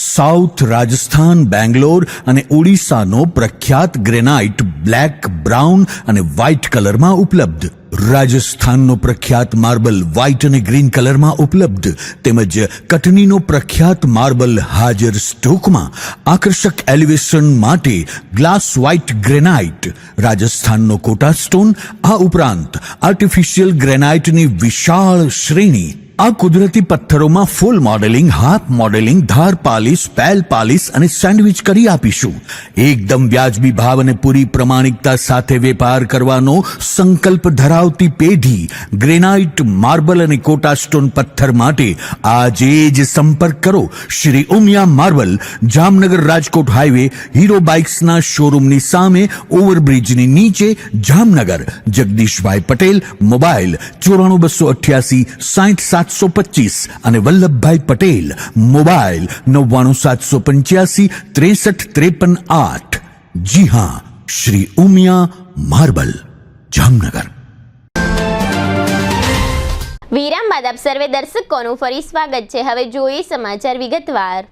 સાઉથ રાજસ્થાન, બેંગ્લોર અને ઓડિશાનો પ્રખ્યાત ગ્રેનાઇટ બ્લેક, બ્રાઉન અને વ્હાઇટ કલરમાં ઉપલબ્ધ. રાજસ્થાનનો પ્રખ્યાત માર્બલ વ્હાઇટ અને ગ્રીન કલરમાં ઉપલબ્ધ. તેમજ કટનીનો પ્રખ્યાત માર્બલ હાજર સ્ટોકમાં. આકર્ષક એલિવેશન માટે ગ્લાસ વ્હાઇટ ગ્રેનાઇટ, રાજસ્થાનનો કોટા સ્ટોન. આ ઉપરાંત આર્ટિફિશિયલ ગ્રેનાઇટની વિશાળ શ્રેણી. આ કુદરતી પથ્થરોમાં ફૂલ મોડેલિંગ, હાફ મોડેલિંગ, ધાર પાલિશ, પેલ પાલિશ અને સેન્ડવિચ કરી આપીશું. એકદમ વ્યાજબી ભાવ અને પૂરી પ્રમાણિકતા સાથે વેપાર કરવાનો સંકલ્પ ધરાવતી પેઢી ગ્રેનાઇટ, માર્બલ અને કોટા સ્ટોન પથ્થર માટે આજે જ સંપર્ક કરો. Shri Umiya marble, Jamnagar Rajkot highway, Hero બાઇક્સના શોરૂમની સામે, ઓવરબ્રિજની નીચે, જામનગર. જગદીશભાઈ પટેલ, મોબાઈલ 94 288 60 725 અને વલ્લભભાઈ પટેલ, મોબાઈલ 99 785 63 53 8. જી હા, શ્રી ઉમિયા માર્બલ, જામનગર. વિરામ બાદ આપ સર્વે દર્શકોનું ફરી સ્વાગત છે. હવે જોઈએ સમાચાર વિગતવાર.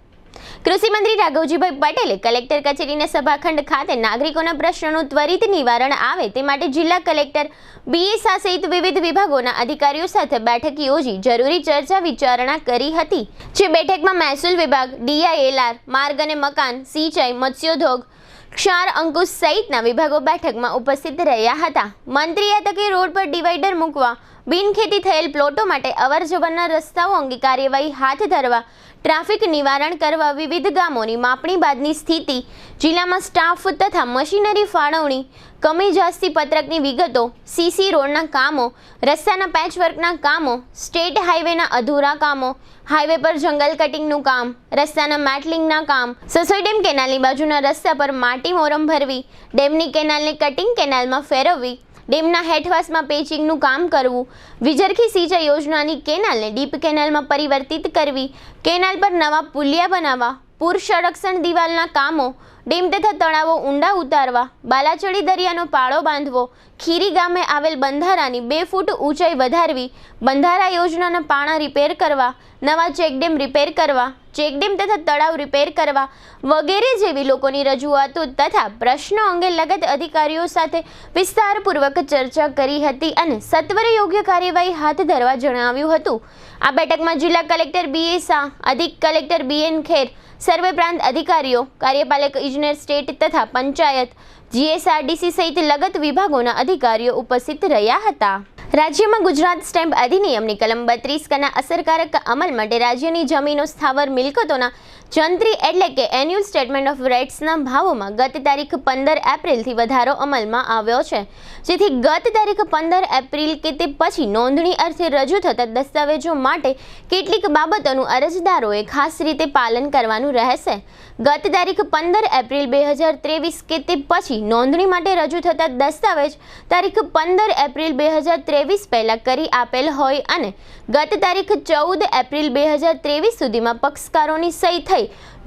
કૃષિ મંત્રી રાઘવજીભાઈ પટેલે કલેક્ટર કચેરીના સભાખંડ ખાતે નાગરિકોના પ્રશ્નોનું ત્વરિત નિવારણ આવે તે માટે જિલ્લા કલેક્ટર BSA સહિત વિવિધ વિભાગોના અધિકારીઓ સાથે બેઠક યોજી જરૂરી ચર્ચા વિચારણા કરી હતી. જે બેઠકમાં મહેસૂલ વિભાગ, DILR, માર્ગ અને મકાન, સિંચાઈ, મત્સ્યોદ્યોગ, ક્ષાર અંકુશ સહિતના વિભાગો બેઠકમાં ઉપસ્થિત રહ્યા હતા. મંત્રીએ તકે રોડ પર ડિવાઈડર મૂકવા, બિનખેતી થયેલ પ્લોટો માટે અવરજવરના રસ્તાઓ અંગે કાર્યવાહી હાથ ધરવા, ટ્રાફિક નિવારણ કરવા, વિવિધ ગામોની માપણી બાદની સ્થિતિ, જિલ્લામાં સ્ટાફ તથા મશીનરી ફાળવણી, કમી જાસ્તી પત્રકની વિગતો, CC રોડના કામો, રસ્તાના પેચવર્કના કામો, સ્ટેટ હાઈવેના અધૂરા કામો, હાઈવે પર જંગલ કટિંગનું કામ, રસ્તાના મેટલિંગના કામ, સસોઈ ડેમ કેનાલની બાજુના રસ્તા પર માટી મોરમ ભરવી, ડેમની કેનાલને કટિંગ કેનાલમાં ફેરવવી, ડેમના હેઠવાસમાં પેચિંગનું કામ કરવું, વિજરખી સિંચાઈ યોજનાની કેનાલને ડીપ કેનાલમાં પરિવર્તિત કરવી, કેનાલ પર નવા પુલિયા બનાવવા, પૂર સંરક્ષણ દિવાલના કામો, ડેમ તથા તળાવો ઊંડા ઉતારવા, બાલાચડી દરિયાનો પાળો બાંધવો, ખીરી ગામે આવેલ બંધારાની 2 ફૂટ ઊંચાઈ વધારવી, બંધારા યોજનાના પાણા રિપેર કરવા, નવા ચેકડેમ રિપેર કરવા, ચેકડેમ તથા તળાવ રિપેર કરવા વગેરે જેવી લોકોની રજૂઆતો તથા પ્રશ્નો અંગે લગત અધિકારીઓ સાથે વિસ્તારપૂર્વક ચર્ચા કરી હતી અને સત્વરે યોગ્ય કાર્યવાહી હાથ ધરવા જણાવ્યું હતું. આ બેઠકમાં જિલ્લા કલેક્ટર BSA, અધિક કલેક્ટર BN ખેર, સર્વે પ્રાંત અધિકારીઓ, કાર્યપાલક ઇજનેર સ્ટેટ તથા પંચાયત, GSRDC સહિત લગત વિભાગોના અધિકારીઓ ઉપસ્થિત રહ્યા હતા. રાજ્યમાં ગુજરાત સ્ટેમ્પ અધિનિયમની કલમ 32 અસરકારક અમલ માટે રાજ્યની જમીનો, સ્થાવર મિલકતોના જંત્રી એટલે કે એન્યુઅલ સ્ટેટમેન્ટ ઓફ રાઇટ્સના ભાવોમાં ગત તારીખ 15 એપ્રિલથી વધારો અમલમાં આવ્યો છે. જેથી ગત તારીખ 15 એપ્રિલ કે તે પછી નોંધણી અર્થે રજૂ થતા દસ્તાવેજો માટે કેટલીક બાબતોનું અરજદારોએ ખાસ રીતે પાલન કરવાનું રહેશે. ગત તારીખ 15 એપ્રિલ 2023 કે તે પછી નોંધણી માટે રજૂ થતા દસ્તાવેજ તારીખ 15 એપ્રિલ 2023 પહેલા કરી આપેલ હોય અને ગત તારીખ 14 એપ્રિલ 2023 સુધીમાં પક્ષકારોની સહી થઈ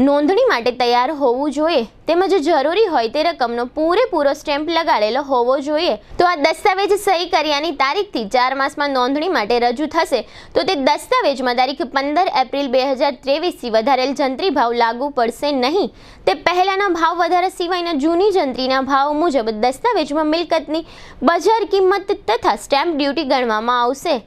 નોંધણી માટે તૈયાર હોવું જોઈએ. તેમજ જરૂરી હોય તે રકમનો પૂરેપૂરો સ્ટેમ્પ લગાડેલો હોવો જોઈએ. તો આ દસ્તાવેજ સહી કર્યાની તારીખથી 4 માસમાં નોંધણી માટે રજૂ થશે તો તે દસ્તાવેજમાં તારીખ 15 એપ્રિલ 2023થી વધારેલ જંત્રી ભાવ લાગુ પડશે નહીં. તે પહેલાના ભાવ વધારા સિવાયના જૂની જંત્રીના ભાવ મુજબ દસ્તાવેજમાં મિલકતની બજાર કિંમત તથા સ્ટેમ્પ ડ્યુટી ગણવામાં આવશે.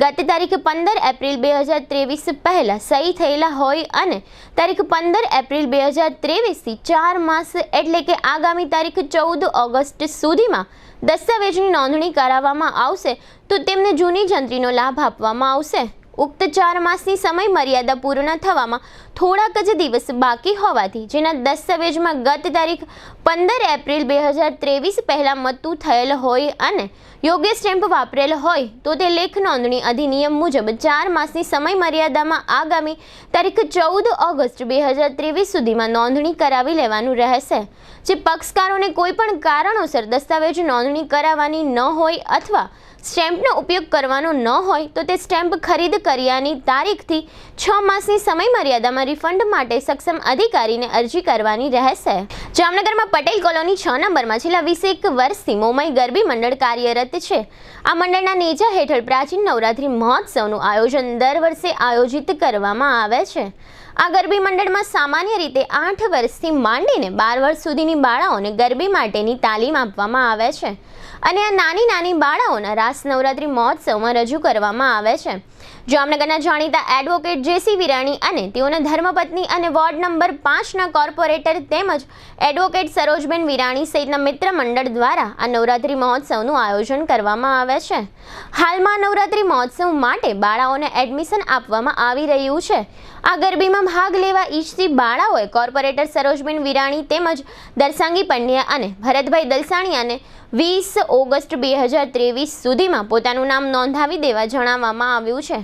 ગત તારીખ 15 એપ્રિલ 2023 પહેલા સહી થયેલા હોય અને તારીખ 15 એપ્રિલ 2023થી 4 માસ એટલે કે આગામી તારીખ 14 ઓગસ્ટ સુધીમાં દસ્તાવેજની નોંધણી કરાવવામાં આવશે તો તેમને જૂની જંત્રીનો લાભ આપવામાં આવશે. ઉક્ત 4 માસની સમય મર્યાદા પૂર્ણ થવામાં થોડાક જ દિવસ બાકી હોવાથી જેના દસ્તાવેજમાં ગત તારીખ 15 એપ્રિલ 2023 પહેલા મતું થયેલ હોય અને યોગ્ય સ્ટેમ્પ વાપરેલ હોય તો તે લેખ નોંધણી અધિનિયમ મુજબ 4 માસની સમય મર્યાદામાં આગામી તારીખ 14 ઓગસ્ટ 2023 સુધીમાં નોંધણી કરાવી લેવાનું રહેશે. જે પક્ષકારોને કોઈ પણ કારણોસર દસ્તાવેજ નોંધણી કરાવવાની ન હોય અથવા સ્ટેમ્પનો ઉપયોગ કરવાનો ન હોય તો તે સ્ટેમ્પ ખરીદ કર્યાની તારીખથી 6 માસની સમય મર્યાદામાં રિફંડ માટે સક્ષમ અધિકારીને અરજી કરવાની રહેશે. જામનગરમાં પટેલ કોલોની 6 નંબરમાં છેલ્લા 21 વર્ષથી મોમાઈ ગરબી મંડળ કાર્યરત છે. આ મંડળના નેજા હેઠળ પ્રાચીન નવરાત્રી મહોત્સવનું આયોજન દર વર્ષે આયોજિત કરવામાં આવે છે. આ ગરબી મંડળમાં સામાન્ય રીતે 8 વર્ષથી માંડીને 12 વર્ષ સુધીની બાળાઓને ગરબી માટેની તાલીમ આપવામાં આવે છે અને આ નાની બાળાઓના રાસ નવરાત્રી મહોત્સવમાં રજૂ કરવામાં આવે છે. જામનગરના જાણીતા એડવોકેટ જેસી વિરાણી અને તેઓના ધર્મપત્ની અને વોર્ડ નંબર 5ના કોર્પોરેટર તેમજ એડવોકેટ સરોજબેન વિરાણી સહિતના મિત્ર મંડળ દ્વારા આ નવરાત્રી મહોત્સવનું આયોજન કરવામાં આવે છે. હાલમાં નવરાત્રી મહોત્સવ માટે બાળાઓને એડમિશન આપવામાં આવી રહ્યું છે. આ ગરબીમાં ભાગ લેવા ઈચ્છતી બાળાઓએ કોર્પોરેટર સરોજબેન વિરાણી તેમજ દરસાંગી પંડ્યા અને ભરતભાઈ દલસાણીયાને 20 ઓગસ્ટ 2023 સુધીમાં પોતાનું નામ નોંધાવી દેવા જણાવવામાં આવ્યું છે.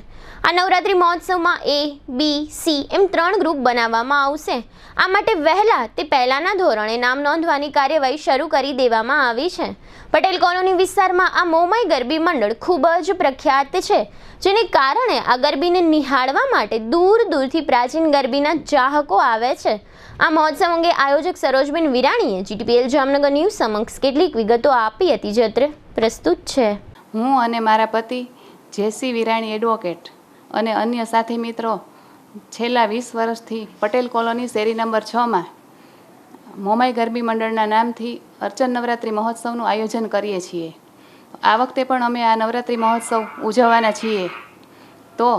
આ નવરાત્રી મહોત્સવમાં A, B, C એમ 3 ગ્રુપ બનાવવામાં આવશે. આ માટે વહેલા તે પહેલાના ધોરણે નામ નોંધવાની કાર્યવાહી શરૂ કરી દેવામાં આવી છે. પટેલ કોલોની વિસ્તારમાં આ મોમાઈ ગરબી મંડળ ખૂબ જ પ્રખ્યાત છે, જેને કારણે આ ગરબીને નિહાળવા માટે દૂરથી પ્રાચીન ગરબીના ચાહકો આવે છે. આ મહોત્સવ અંગે આયોજક સરોજબેન વિરાણીએ GTPL જામનગર ન્યૂઝ સમક્ષ કેટલીક વિગતો આપી હતી, જે અત્રે પ્રસ્તુત છે. હું અને મારા પતિ જેસી વિરાણી એડવોકેટ અને અન્ય સાથી મિત્રો છેલ્લા 20 વર્ષથી પટેલ કોલોની શેરી નંબર 6માં મોમાઈ ગરબી મંડળના નામથી અર્ચન નવરાત્રિ મહોત્સવનું આયોજન કરીએ છીએ. આ વખતે પણ અમે આ નવરાત્રિ મહોત્સવ ઉજવવાના છીએ. તો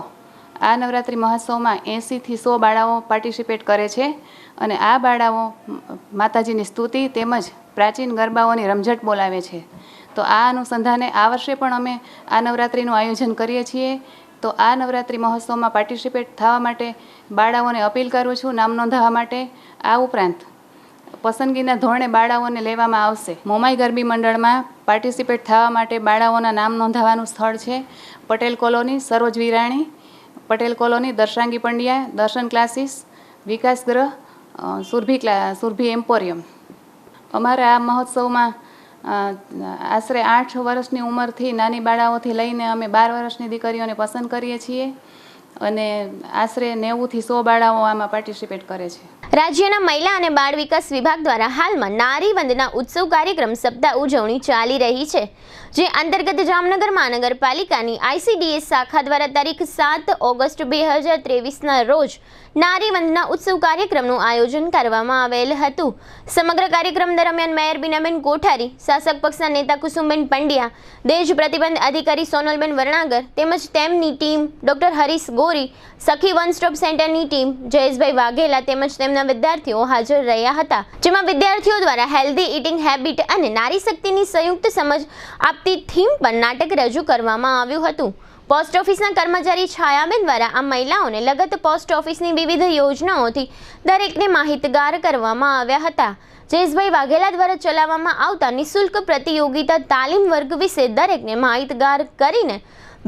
આ નવરાત્રિ મહોત્સવમાં 80થી 100 બાળાઓ પાર્ટિસિપેટ કરે છે અને આ બાળાઓ માતાજીની સ્તુતિ તેમજ પ્રાચીન ગરબાઓની રમઝટ બોલાવે છે. તો આ અનુસંધાને આ વર્ષે પણ અમે આ નવરાત્રિનું આયોજન કરીએ છીએ. તો આ નવરાત્રિ મહોત્સવમાં પાર્ટિસિપેટ થવા માટે બાળાઓને અપીલ કરું છું નામ નોંધાવવા માટે. આ ઉપરાંત પસંદગીના ધોરણે બાળાઓને લેવામાં આવશે. મોમાઈ ગરબી મંડળમાં પાર્ટિસિપેટ થવા માટે બાળાઓના નામ નોંધાવવાનું સ્થળ છે પટેલ કોલોની સરોજ વિરાણી, પટેલ કોલોની દર્શાંગી પંડ્યા, દર્શન ક્લાસીસ, વિકાસ ગ્રહ, સુરભી એમ્પોરિયમ. અમારા આ મહોત્સવમાં આશરે 8 વર્ષની ઉંમરથી નાની બાળાઓથી લઈને અમે 12 વર્ષની દીકરીઓને પસંદ કરીએ છીએ અને આશરે 90થી 100 બાળાઓ આમાં પાર્ટિસિપેટ કરે છે. રાજ્યના મહિલા અને બાળ વિકાસ વિભાગ દ્વારા હાલમાં નારી વંદના ઉત્સવ કાર્યક્રમ સપ્તાહ ઉજવણી ચાલી રહી છે, જે અંતર્ગત જામનગર મહાનગરપાલિકાની ICDS શાખા દ્વારા તારીખ 7 ઓગસ્ટ 2023ના રોજ નારી વંદના ઉત્સવ કાર્યક્રમનું આયોજન કરવામાં આવેલ હતું. સમગ્ર કાર્યક્રમ દરમિયાન મેયર બીનાબેન કોઠારી, શાસક પક્ષના નેતા કુસુમબેન પંડ્યા, દેશ પ્રતિબંધ અધિકારી સોનલબેન વરણાગર તેમજ તેમની ટીમ, ડોક્ટર હરીશ ગોરી, સખી વન સ્ટોપ સેન્ટરની ટીમ, જયેશભાઈ વાઘેલા તેમજ તેમના વિદ્યાર્થીઓ હાજર રહ્યા હતા. જેમાં વિદ્યાર્થીઓ દ્વારા હેલ્ધી ઇટિંગ હેબિટ અને નારી શક્તિની સંયુક્ત સમજ આપતી થીમ પર નાટક રજૂ કરવામાં આવ્યું હતું. પોસ્ટ ઓફિસના કર્મચારી છાયાબેન દ્વારા આ મહિલાઓને લગત પોસ્ટ ઓફિસની વિવિધ યોજનાઓથી દરેકને માહિતગાર કરવામાં આવ્યા હતા. જયેશભાઈ વાઘેલા દ્વારા ચલાવવામાં આવતા નિઃશુલ્ક પ્રતિયોગિતા તાલીમ વર્ગ વિશે દરેકને માહિતગાર કરીને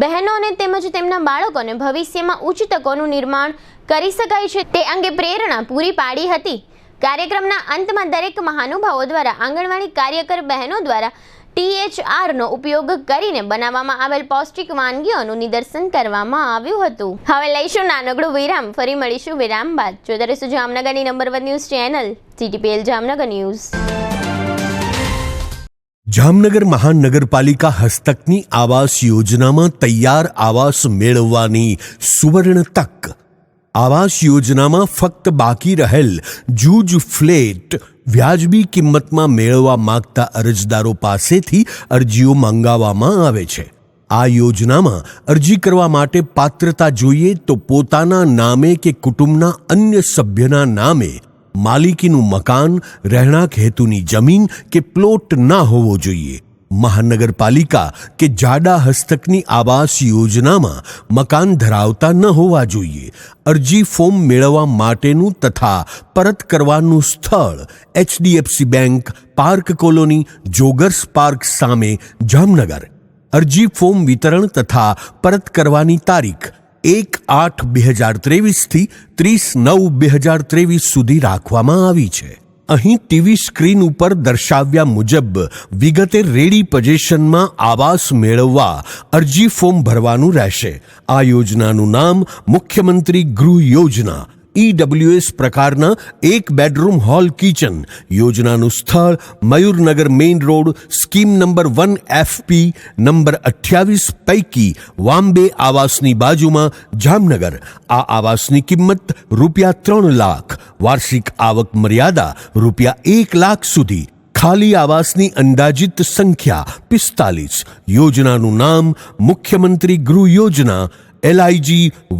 બહેનોને તેમજ તેમના બાળકોને ભવિષ્યમાં ઉચ્ચ તકોનું નિર્માણ કરી શકાય છે તે અંગે પ્રેરણા પૂરી પાડી હતી. કાર્યક્રમના અંતમાં દરેક મહાનુભાવો દ્વારા આંગણવાડી કાર્યકર બહેનો દ્વારા THRનો ઉપયોગ કરીને બનાવવામાં આવેલ પૌષ્ટિક વાનગીઓનું નિદર્શન કરવામાં આવ્યું હતું. હવે લઈશું નાનકડું વિરામ, ફરી મળીશું વિરામ બાદ. જોતા રહેશું જામનગરની number 1 news channel GTPL Jamnagar news. Jamnagar મહાનગરપાલિકા હસ્તકની આવાસ યોજનામાં તૈયાર આવાસ મેળવવાની સુવર્ણ તક. આવાસ યોજનામાં ફક્ત બાકી રહેલ જૂજ ફ્લેટ વ્યાજબી કિંમતમાં મેળવવા માંગતા અરજદારો પાસેથી અરજીઓ મંગાવવામાં આવે છે. આ યોજનામાં અરજી કરવા માટે પાત્રતા જોઈએ તો પોતાના નામે કે કુટુંબના અન્ય સભ્યના નામે માલિકીનું મકાન, રહેણાંક હેતુની જમીન કે પ્લોટ ના હોવો જોઈએ. મહાનગરપાલિકા કે જાડા હસ્તકની આવાસ યોજનામાં મકાન ધરાવતા ન હોવા જોઈએ. અરજી ફોર્મ મેળવવા માટેનું તથા પરત કરવાનું સ્થળ HDFC bank, park colony, joggers park સામે, જામનગર. અરજી ફોર્મ વિતરણ તથા પરત કરવાની તારીખ 1/8/2023 થી 30/9/2023 સુધી રાખવામાં આવી છે. અહીં ટીવી સ્ક્રીન ઉપર દર્શાવ્યા મુજબ વિગતે રેડી પોઝિશનમાં આવાસ મેળવવા અરજી ફોર્મ ભરવાનું રહેશે. આ યોજનાનું નામ મુખ્યમંત્રી ગૃહ યોજના EWS પ્રકારના એક બેડરૂમ હોલ કિચન. યોજનાનું સ્થળ Mayurnagar main road, scheme number 1FP number 28 પૈકી વામ્બે આવાસની બાજુમાં, જામનગર. આ આવાસની કિંમત ₹3 લાખ. વાર્ષિક આવક મર્યાદા ₹1 લાખ સુધી. ખાલી આવાસની અંદાજિત સંખ્યા 45. યોજનાનું નામ મુખ્યમંત્રી ગૃહ યોજના LIG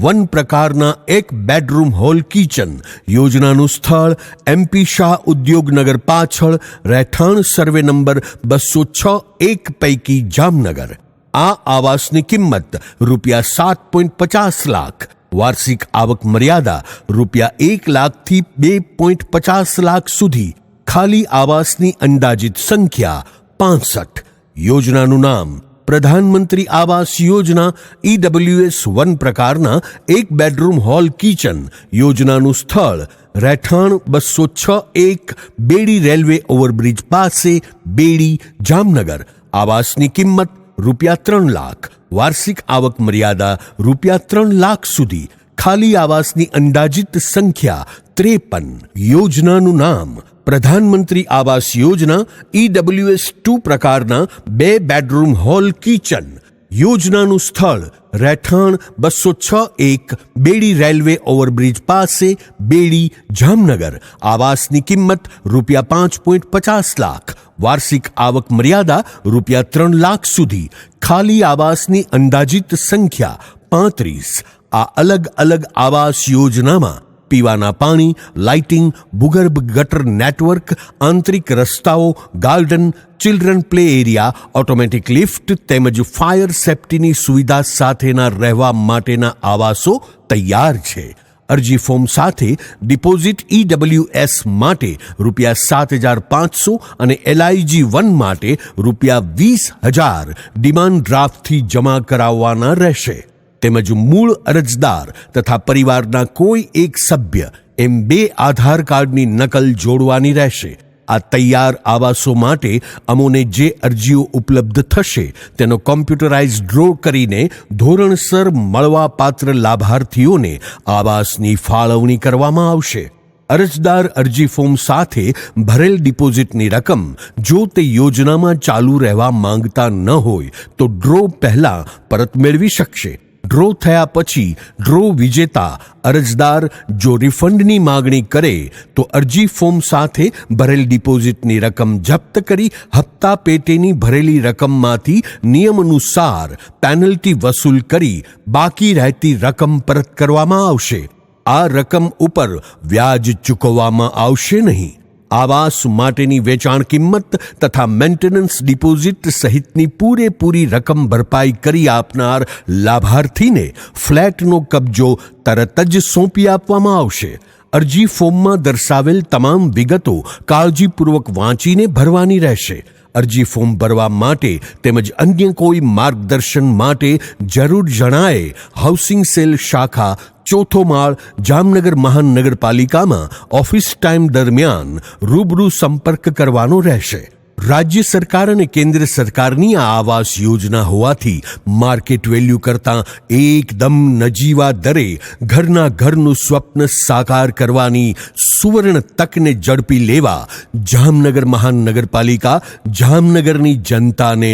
1 પ્રકારના એક બેડરૂમ હોલ કિચન. યોજનાનું સ્થળ MP શાહ ઉદ્યોગનગર પાછળ, રહેઠાણ સર્વે નંબર 206 પૈકી જામનગર. આ આવાસની કિંમત ₹7.50 લાખ. વાર્ષિક આવક મર્યાદા ₹1 લાખથી 2.50 લાખ સુધી. ખાલી આવાસની અંદાજિત સંખ્યા 65. યોજનાનું નામ પ્રધાનમંત્રી આવાસ યોજના EWS 1 પ્રકારના એક બેડરૂમ હોલ કિચન. યોજનાનું સ્થળ રહેઠાણ 206 બેડી રેલવે ઓવરબ્રિજ પાસે, બેડી, જામનગર. આવાસની કિંમત ₹3 લાખ. વાર્ષિક આવક મર્યાદા ₹3 લાખ સુધી. ખાલી આવાસની અંદાજિત સંખ્યા 53. યોજનાનું નામ પ્રધાનમંત્રી આવાસ યોજના EWS 2 પ્રકારના 2 બેડરૂમ હોલ કિચન. યોજનાનું સ્થળ રહેઠાણ 206 બેડી રેલવે ઓવરબ્રિજ પાસે, બેડી, જામનગર. આવાસની કિંમત ₹5.50 લાખ. વાર્ષિક આવક મર્યાદા ₹3 લાખ સુધી. ખાલી આવાસની અંદાજિત સંખ્યા 35. આ અલગ અલગ આવાસ યોજનામાં પીવાના પાણી, લાઇટિંગ, ભૂગર્ભ ગટર નેટવર્ક, આંતરિક રસ્તાઓ, garden, children play area, automatic lift તેમજ ફાયર સેફ્ટીની સુવિધા સાથેના રહેવા માટેના આવાસો તૈયાર છે. અરજી ફોર્મ સાથે ડિપોઝિટ EWS માટે ₹7,500 અને LIG 1 માટે ₹20,000 ડિમાન્ડ ડ્રાફ્ટથી જમા કરાવવાના રહેશે. તેમજ મૂળ અરજદાર તથા પરિવારના કોઈ એક સભ્ય એમ 2 આધાર કાર્ડની નકલ જોડવાની રહેશે. આ તૈયાર આવાસો માટે અમોને જે અરજીઓ ઉપલબ્ધ થશે તેનો કોમ્પ્યુટરાઇઝ ડ્રો કરીને ધોરણસર મળવાપાત્ર લાભાર્થીઓને આવાસની ફાળવણી કરવામાં આવશે. અરજદાર અરજી ફોર્મ સાથે ભરેલ ડિપોઝિટની રકમ જો તે યોજનામાં ચાલુ રહેવા માંગતા ન હોય તો ડ્રો પહેલા પરત મેળવી શકશે. ડ્રો થયા પછી ડ્રો વિજેતા અરજદાર જો રિફંડની માગણી કરે તો અરજી ફોર્મ સાથે ભરેલ ડિપોઝિટની રકમ જપ્ત કરી હપ્તા પેટેની ભરેલી રકમમાંથી નિયમાનુસાર પેનલ્ટી વસૂલ કરી બાકી રહેતી રકમ પરત કરવામાં આવશે. આ રકમ ઉપર વ્યાજ ચૂકવવામાં આવશે નહીં. આવાસ માટેની વેચાણ કિંમત તથા મેન્ટેનન્સ ડિપોઝિટ સહિતની પૂરેપૂરી રકમ ભરપાઈ કરી આપનાર લાભાર્થીને ફ્લેટનો કબજો તરત જ સોંપી આપવામાં આવશે. અરજી ફોર્મમાં દર્શાવેલ તમામ વિગતો કાળજીપૂર્વક વાંચીને ભરવાની રહેશે. અરજી ફોર્મ ભરવા માટે તેમજ અન્ય કોઈ માર્ગદર્શન માટે જરૂર જણાય હાઉસિંગ સેલ શાખા, 4થો માળ, જામનગર મહાનગરપાલિકામાં ઓફિસ ટાઈમ દરમિયાન રૂબરૂ સંપર્ક કરવાનો રહેશે. રાજ્ય સરકાર અને કેન્દ્ર સરકારની આ આવાસ યોજના હોવાથી માર્કેટ વેલ્યુ કરતાં એકદમ નજીવા દરે ઘરનું સ્વપ્ન સાકાર કરવાની સુવર્ણ તકને ઝડપી લેવા જામનગર મહાનગરપાલિકા જામનગરની જનતાને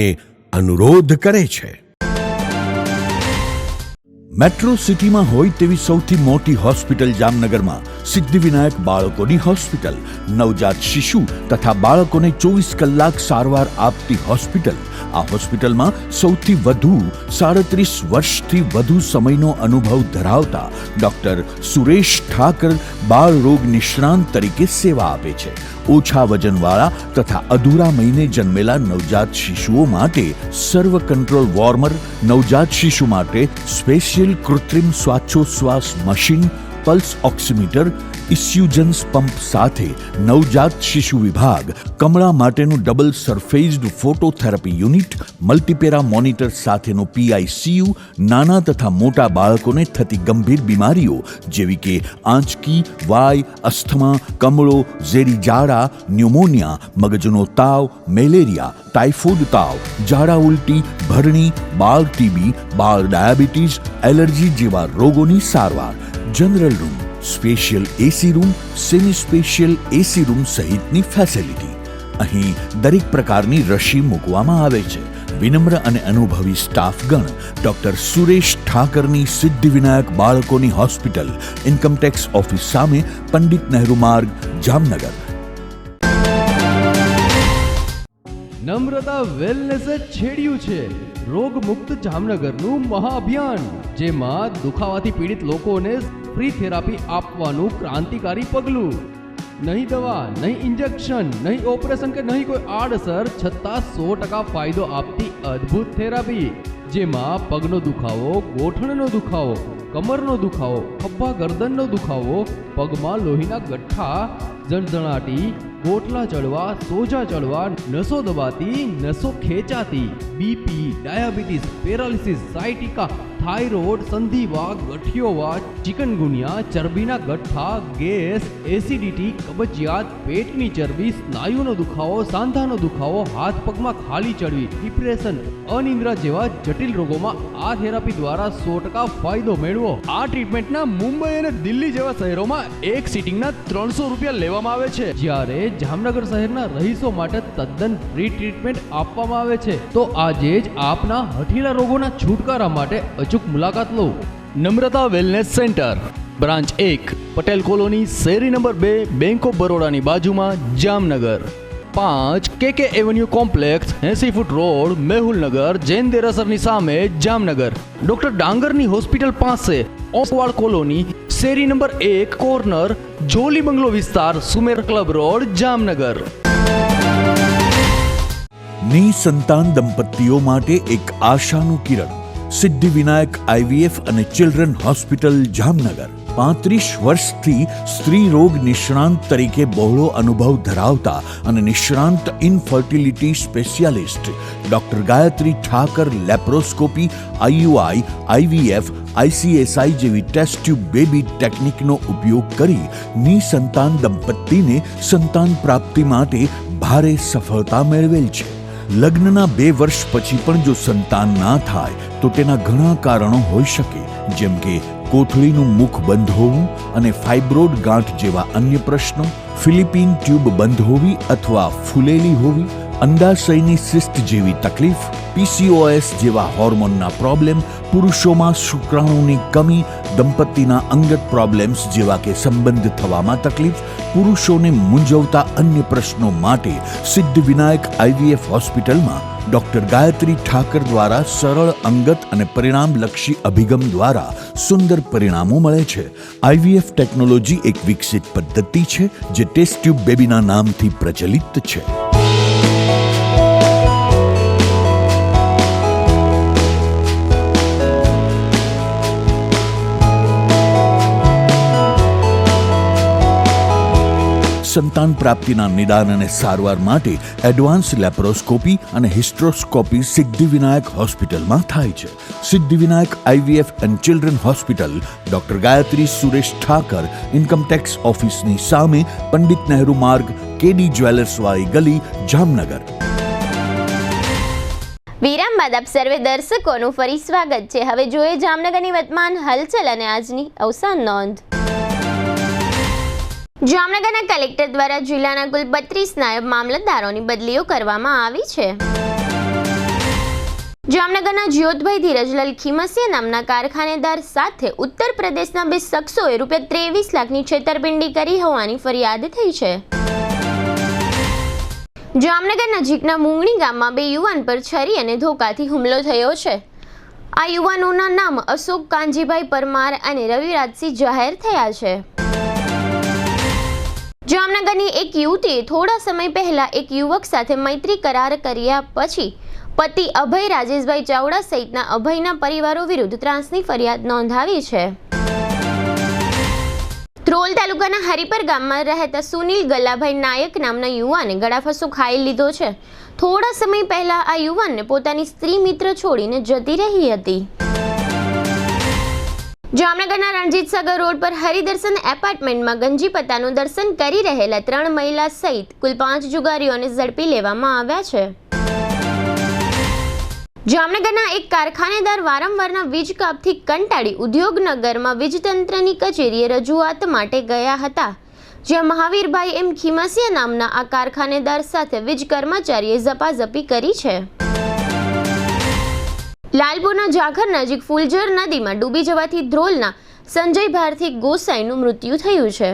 અનુરોધ કરે છે. મેટ્રો સિટીમાં હોય તેવી સૌથી મોટી હોસ્પિટલ જામનગરમાં સિદ્ધિવિનાયક બાળકોની હોસ્પિટલ, નવજાત શિશુ તથા બાળકોને 24 કલાક સારવાર આપતી હોસ્પિટલ. આ હોસ્પિટલમાં સૌથી વધુ 37 વર્ષથી વધુ સમયનો અનુભવ ધરાવતા ડોક્ટર સુરેશ ઠાકર બાળ રોગ નિષ્ણાંત તરીકે સેવા આપે છે. ઓછા વજનવાળા તથા અધૂરા મહિને જન્મેલા નવજાત શિશુઓ માટે સર્વ કંટ્રોલ વોર્મર, નવજાત શિશુ માટે સ્પેશિયલ કૃત્રિમ શ્વાસોચ્છ્વાસ મશીન, પલ્સ ઓક્સિમીટર, ઇસ્યુજન્સ પંપ સાથે નવજાત શિશુ વિભાગ, કમળા માટેનું double surfaced phototherapy unit, multipara monitor સાથેનું PICU, નાના તથા મોટા બાળકોને થતી ગંભીર બીમારીઓ જેવી કે આંચકી, વાય, અસ્થમા, કમળો, ઝેરી ઝાડા, ન્યુમોનિયા, મગજનો તાવ, મેલેરિયા, ટાઇફોઇડ તાવ, ઝાડા ઉલટી, ભરણી, બાળ TB, બાળ ડાયાબિટીસ, એલર્જી જેવા રોગોની સારવાર, general room, special AC room, semi special AC room સહિતની ફેસિલિટી. અહીં દરેક પ્રકારની રસી મૂકવામાં આવે છે. વિનમ્ર અને અનુભવી સ્ટાફગણ ડોક્ટર સુરેશ ઠાકરની સિદ્ધિવિનાયક બાળકોની હોસ્પિટલ, ઇન્કમટેક્સ ઓફિસ સામે, પંડિત નહેરુ માર્ગ, જામનગર. નમ્રતા વેલનેસે છેડ્યું છે રોગમુક્ત જામનગરનું મહાઅભિયાન, જેમાં દુખાવાથી પીડિત લોકોને ફ્રી થેરાપી આપવાનું ક્રાંતિકારી પગલું. નહીં દવા, નહીં ઇન્જેક્શન, નહીં ઓપરેશન કે નહીં કોઈ આડઅસર, છતાં 100% ફાયદો આપતી અદ્ભુત થેરાપી, જેમાં પગનો દુખાવો, ગોઠણનો દુખાવો, કમરનો દુખાવો, ખભા ગરદનનો દુખાવો, પગમાં લોહીના ગઠ્ઠા, ઝણઝણાટી, ગોટલા ચડવા, સોજા ચડવા, નસો દબાતી, નસો ખેંચાતી, BP, diabetes, paralysis, sciatica, thyroid, સંધિવા, ગઠિયોવા, ચિકનગુનિયા, ચરબીના ગઠ્ઠા, ગેસ, એસિડિટી, કબજિયાત, પેટની ચરબી, સ્નાયુનો દુખાવો, સાંધાનો દુખાવો, હાથ પગમાં ખાલી ચડવી, ડિપ્રેશન, અનિદ્રા જેવા જટિલ રોગોમાં આ થેરાપી દ્વારા 100% ફાયદો મેળવો. આ ટ્રીટમેન્ટના મુંબઈ અને દિલ્હી જેવા શહેરોમાં એક સિટિંગના 300 રૂપિયા લેવામાં આવે છે, જ્યારે જામનગર શહેરના રહીશો માટે તદ્દન ફ્રી ટ્રીટમેન્ટ આપવામાં આવે છે. તો આજે જ આપના હઠીલા રોગોના છુટકારા માટે અચૂક મુલાકાત લો. Namrata wellness centre, branch 1, Patel colony, શેરી નંબર 2, બેંક ઓફ બરોડાની બાજુમાં, Jamnagar. 5 KK avenue complex, 80 foot road, Mehulnagar, Jain દેરાસરની સામે, જામનગર. ડોક્ટર ડાંગરની હોસ્પિટલ પાસે, ઓસવાળ કોલોની, શેરી નંબર 1, કોર્નર, જોલી બંગલો વિસ્તાર, સુમેર ક્લબ રોડ, જામનગર. નિસંતાન દંપતીઓ માટે એક આશાનું કિરણ, સિદ્ધિવિનાયક IVF અને ચિલ્ડ્રન હોસ્પિટલ, જામનગર. 35 વર્ષથી સ્ત્રી રોગ નિષ્ણાંત તરીકે બહોળો અનુભવ ધરાવતા અને નિષ્ણાંત infertility specialist doctor Gayatri Thakar laparoscopy, IUI, IVF, ICSI જેવી ટેસ્ટ ટ્યુબ બેબી ટેકનિકનો ઉપયોગ કરી નિસંતાન દંપતીને સંતાન પ્રાપ્તિ માટે ભારે સફળતા મેળવેલ છે. લગ્નના 2 વર્ષ પછી પણ જો સંતાન ના થાય તો તેના ઘણા કારણો હોઈ શકે, જેમ કે કોથળીનું મુખ બંધ હોવું અને ફાઇબ્રોઇડ ગાંઠ જેવા અન્ય પ્રશ્નો, ફિલિપિન ટ્યુબ બંધ હોવી અથવા ફૂલેલી હોવી, અંડાશયની સિસ્ટ જેવી તકલીફ, PCOS જેવા હોર્મોનના પ્રોબ્લેમ, પુરુષોમાં શુક્રાણુની કમી, દંપતીના અંગત પ્રોબ્લેમ્સ જેવા કે સંબંધ થવામાં તકલીફ, પુરુષોને મૂંઝવતા અન્ય પ્રશ્નો માટે સિદ્ધિવિનાયક IVF હોસ્પિટલમાં ડોક્ટર ગાયત્રી ઠાકર દ્વારા સરળ, અંગત અને પરિણામલક્ષી અભિગમ દ્વારા સુંદર પરિણામો મળે છે. IVF ટેકનોલોજી એક વિકસિત પદ્ધતિ છે જે ટેસ્ટ ટ્યુબ બેબીના નામથી પ્રચલિત છે. સંતાન પ્રાપ્તિના નિદાન અને સારવાર માટે એડવાન્સ લેપ્રોસ્કોપી અને હિસ્ટ્રોસ્કોપી સિદ્ધિવિનાયક હોસ્પિટલમાં થાય છે. Siddhivinayak IVF and children hospital, doctor Gayatri Suresh Thakar, income tax ઓફિસની સામે, પંડિત નહેરુ માર્ગ, KD જ્વેલર્સવાળી ગલી, જામનગર. વિરામ બાદ આપ સર્વે દર્શકોનું ફરી સ્વાગત છે. હવે જોઈએ જામનગરની વર્તમાન હલચલ અને આજની અવસાન નોંધ. જામનગરના કલેક્ટર દ્વારા જિલ્લાના કુલ 32 નાયબ મામલતદારોની બદલીઓ કરવામાં આવી છે. જામનગરના જ્યોતભાઈ ધીરજલાલ ખીમસિયા નામના કારખાનેદાર સાથે ઉત્તર પ્રદેશના 2 શખ્સોએ ₹23 લાખની છેતરપિંડી કરી હોવાની ફરિયાદ થઈ છે. જામનગર નજીકના મુંગણી ગામમાં 2 યુવાન પર છરી અને ધોકાથી હુમલો થયો છે. આ યુવાનોના નામ અશોક કાંજીભાઈ પરમાર અને રવિરાજસિંહ જાહેર થયા છે. જામનગરની એક યુવતીએ થોડા સમય પહેલા એક યુવક સાથે મૈત્રી કરાર કર્યા પછી પતિ અભય રાજેશભાઈ ચાવડા સહિતના અભયના પરિવારો વિરુદ્ધ ત્રાસની ફરિયાદ નોંધાવી છે. ધ્રોલ તાલુકાના હરિપર ગામમાં રહેતા સુનિલ ગલાભાઈ નાયક નામના યુવાને ગળાફાંસો ખાઈ લીધો છે. થોડા સમય પહેલા આ યુવાનને પોતાની સ્ત્રી મિત્ર છોડીને જતી રહી હતી. જામનગરના રણજીતસાગર રોડ પર હરિદર્શન એપાર્ટમેન્ટમાં ગંજી પત્તાનું દર્શન કરી રહેલા 3 મહિલા સહિત કુલ 5 જુગારીઓને ઝડપી લેવામાં આવ્યા છે. જામનગરના એક કારખાનેદાર વારંવારના વીજ કાપથી કંટાળી ઉદ્યોગનગરમાં વીજતંત્રની કચેરીએ રજૂઆત માટે ગયા હતા, જ્યાં મહાવીરભાઈ એમ ખીમસિયા નામના આ કારખાનેદાર સાથે વીજ કર્મચારીએ ઝપાઝપી કરી છે. લાલપુરના જાખર નજીક ફૂલઝર નદીમાં ડૂબી જવાથી ધ્રોલના સંજય ભારતી ગોસાઈનું મૃત્યુ થયું છે.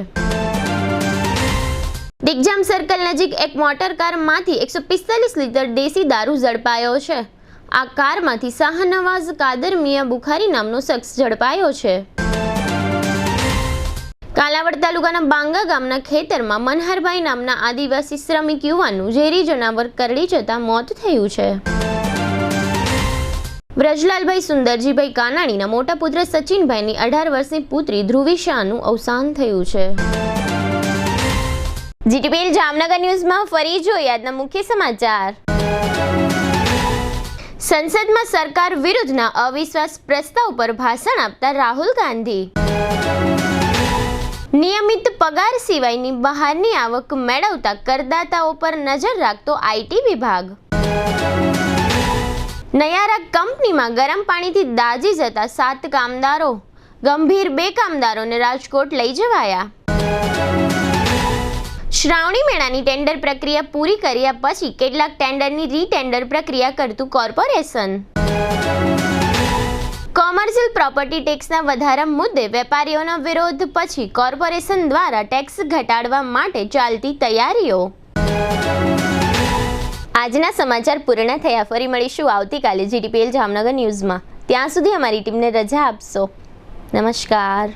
દિગ્જામ સર્કલ નજીક એક મોટર કારમાંથી 145 લીટર દેશી દારૂ ઝડપાયો છે. આ કારમાંથી શાહનવાઝ કાદર મિયા બુખારી નામનો શખ્સ ઝડપાયો છે. કાલાવડ તાલુકાના બાંગા ગામના ખેતરમાં મનહરભાઈ નામના આદિવાસી શ્રમિક યુવાનનું ઝેરી જનાવર કરડી જતા મોત થયું છે. વ્રજલાલભાઈ સુંદરજીભાઈ કાનાણીના મોટા પુત્ર સચિનભાઈની 18 વર્ષની પુત્રી ધ્રુવી શાહનું અવસાન થયું છે. જીટીપીએલ જામનગર ન્યૂઝમાં ફરી જોઈએ આજના મુખ્ય સમાચાર. સંસદમાં સરકાર વિરુદ્ધના અવિશ્વાસ પ્રસ્તાવ પર ભાષણ આપતા રાહુલ ગાંધી. નિયમિત પગાર સિવાયની બહારની આવક મેળવતા કરદાતાઓ પર નજર રાખતો આઈટી વિભાગ. નયારા કંપનીમાં ગરમ પાણીથી દાઝી જતા 7 કામદારો, ગંભીર 2 કામદારોને રાજકોટ લઈ જવાયા. શ્રાવણી મેળાની ટેન્ડર પ્રક્રિયા પૂરી કર્યા પછી કેટલાક ટેન્ડરની રીટેન્ડર પ્રક્રિયા કરતું કોર્પોરેશન. કોમર્શિયલ પ્રોપર્ટી ટેક્સના વધારા મુદ્દે વેપારીઓના વિરોધ પછી કોર્પોરેશન દ્વારા ટેક્સ ઘટાડવા માટે ચાલતી તૈયારીઓ. આજના સમાચાર પૂર્ણ થયા. ફરી મળીશું આવતીકાલે જીટીપીએલ જામનગર ન્યૂઝમાં. ત્યાં સુધી અમારી ટીમને રજા આપશો. નમસ્કાર.